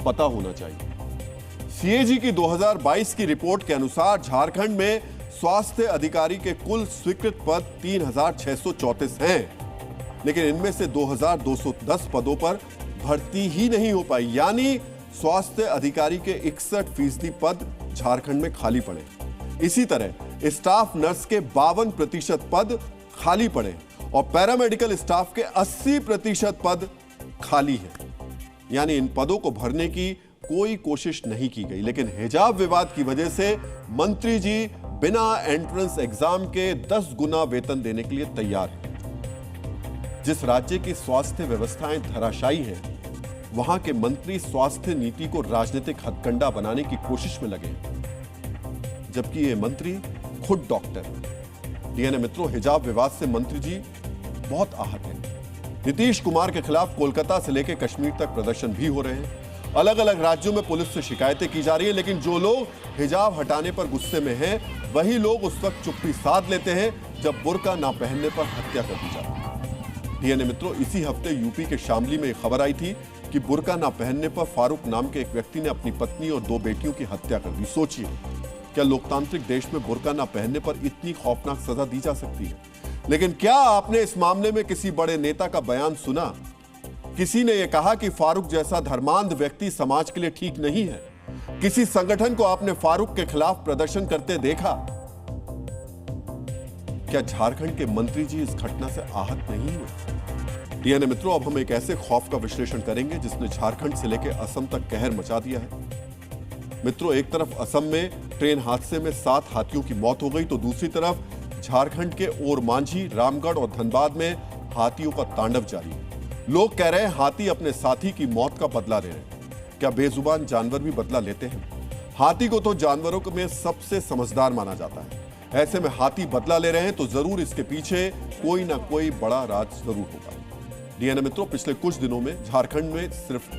पता होना चाहिए। सीएजी की 2022 की रिपोर्ट के अनुसार झारखंड में स्वास्थ्य अधिकारी के कुल स्वीकृत पद 3,634 हैं, लेकिन इनमें से 2,210 पदों पर भर्ती ही नहीं हो पाई, यानी स्वास्थ्य अधिकारी के 61% पद झारखंड में खाली पड़े। इसी तरह स्टाफ नर्स के 52% पद खाली पड़े और पैरामेडिकल स्टाफ के 80% पद खाली हैं। यानी इन पदों को भरने की कोई कोशिश नहीं की गई। लेकिन हिजाब विवाद की वजह से मंत्री जी बिना एंट्रेंस एग्जाम के 10 गुना वेतन देने के लिए तैयार हैं। जिस राज्य की स्वास्थ्य व्यवस्थाएं धराशायी हैं, वहां के मंत्री स्वास्थ्य नीति को राजनीतिक हथकंडा बनाने की कोशिश में लगे, जबकि ये मंत्री खुद डॉक्टर हैं। डीएनए मित्रों, हिजाब विवाद से मंत्री जी बहुत आहत हैं। नीतीश कुमार के खिलाफ कोलकाता से लेकर कश्मीर तक प्रदर्शन भी हो रहे हैं। अलग अलग राज्यों में पुलिस से शिकायतें की जा रही है, लेकिन जो लोग हिजाब हटाने पर गुस्से में हैं, वही लोग उस वक्त चुप्पी साध लेते हैं जब बुर्का ना पहनने पर हत्या कर दी जाती है। डीएनए मित्रों, इसी हफ्ते यूपी के शामली में एक खबर आई थी कि बुर्का ना पहनने पर फारूक नाम के एक व्यक्ति ने अपनी पत्नी और 2 बेटियों की हत्या कर दी। सोचिए, क्या लोकतांत्रिक देश में बुर्का ना पहनने पर इतनी खौफनाक सजा दी जा सकती है? लेकिन क्या आपने इस मामले में किसी बड़े नेता का बयान सुना? किसी ने यह कहा कि फारूक जैसा धर्मांध व्यक्ति समाज के लिए ठीक नहीं है? किसी संगठन को आपने फारूक के खिलाफ प्रदर्शन करते देखा? क्या झारखंड के मंत्री जी इस घटना से आहत नहीं हुए? डीएनए मित्रों, अब हम एक ऐसे खौफ का विश्लेषण करेंगे जिसने झारखंड से लेकर असम तक कहर मचा दिया है। मित्रों, एक तरफ असम में ट्रेन हादसे में 7 हाथियों की मौत हो गई, तो दूसरी तरफ झारखंड के ओरमांझी, रामगढ़ और धनबाद में हाथियों का तांडव जारी है। लोग कह रहे हैं हाथी अपने साथी की मौत का बदला ले रहे हैं। क्या बेजुबान जानवर भी बदला लेते हैं? हाथी को तो जानवरों में सबसे समझदार माना जाता है। ऐसे में हाथी बदला ले रहे हैं तो जरूर इसके पीछे कोई ना कोई बड़ा राज जरूर होगा। डीएनए मित्रों, पिछले कुछ दिनों में झारखंड में सिर्फ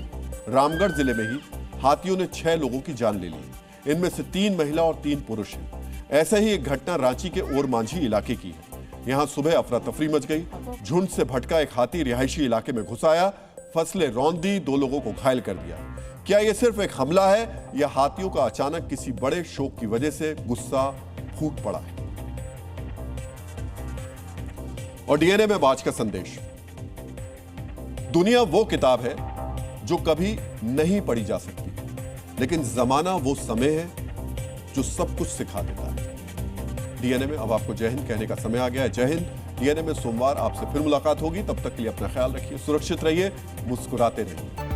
रामगढ़ जिले में ही हाथियों ने 6 लोगों की जान ले ली। इनमें से 3 महिला और 3 पुरुष हैं। ऐसे ही एक घटना रांची के ओरमांझी इलाके की है। यहां सुबह अफरा तफरी मच गई। झुंड से भटका एक हाथी रिहायशी इलाके में घुस आया, फसलें रौंद दी, 2 लोगों को घायल कर दिया। क्या यह सिर्फ एक हमला है या हाथियों का अचानक किसी बड़े शोक की वजह से गुस्सा फूट पड़ा है? और डीएनए में आज का संदेश, दुनिया वो किताब है जो कभी नहीं पढ़ी जा सकती, लेकिन जमाना वो समय है जो सब कुछ सिखा देता है। डीएनए में अब आपको जय हिंद कहने का समय आ गया है। जय हिंद। डीएनए में सोमवार आपसे फिर मुलाकात होगी। तब तक के लिए अपना ख्याल रखिए, सुरक्षित रहिए, मुस्कुराते रहिए।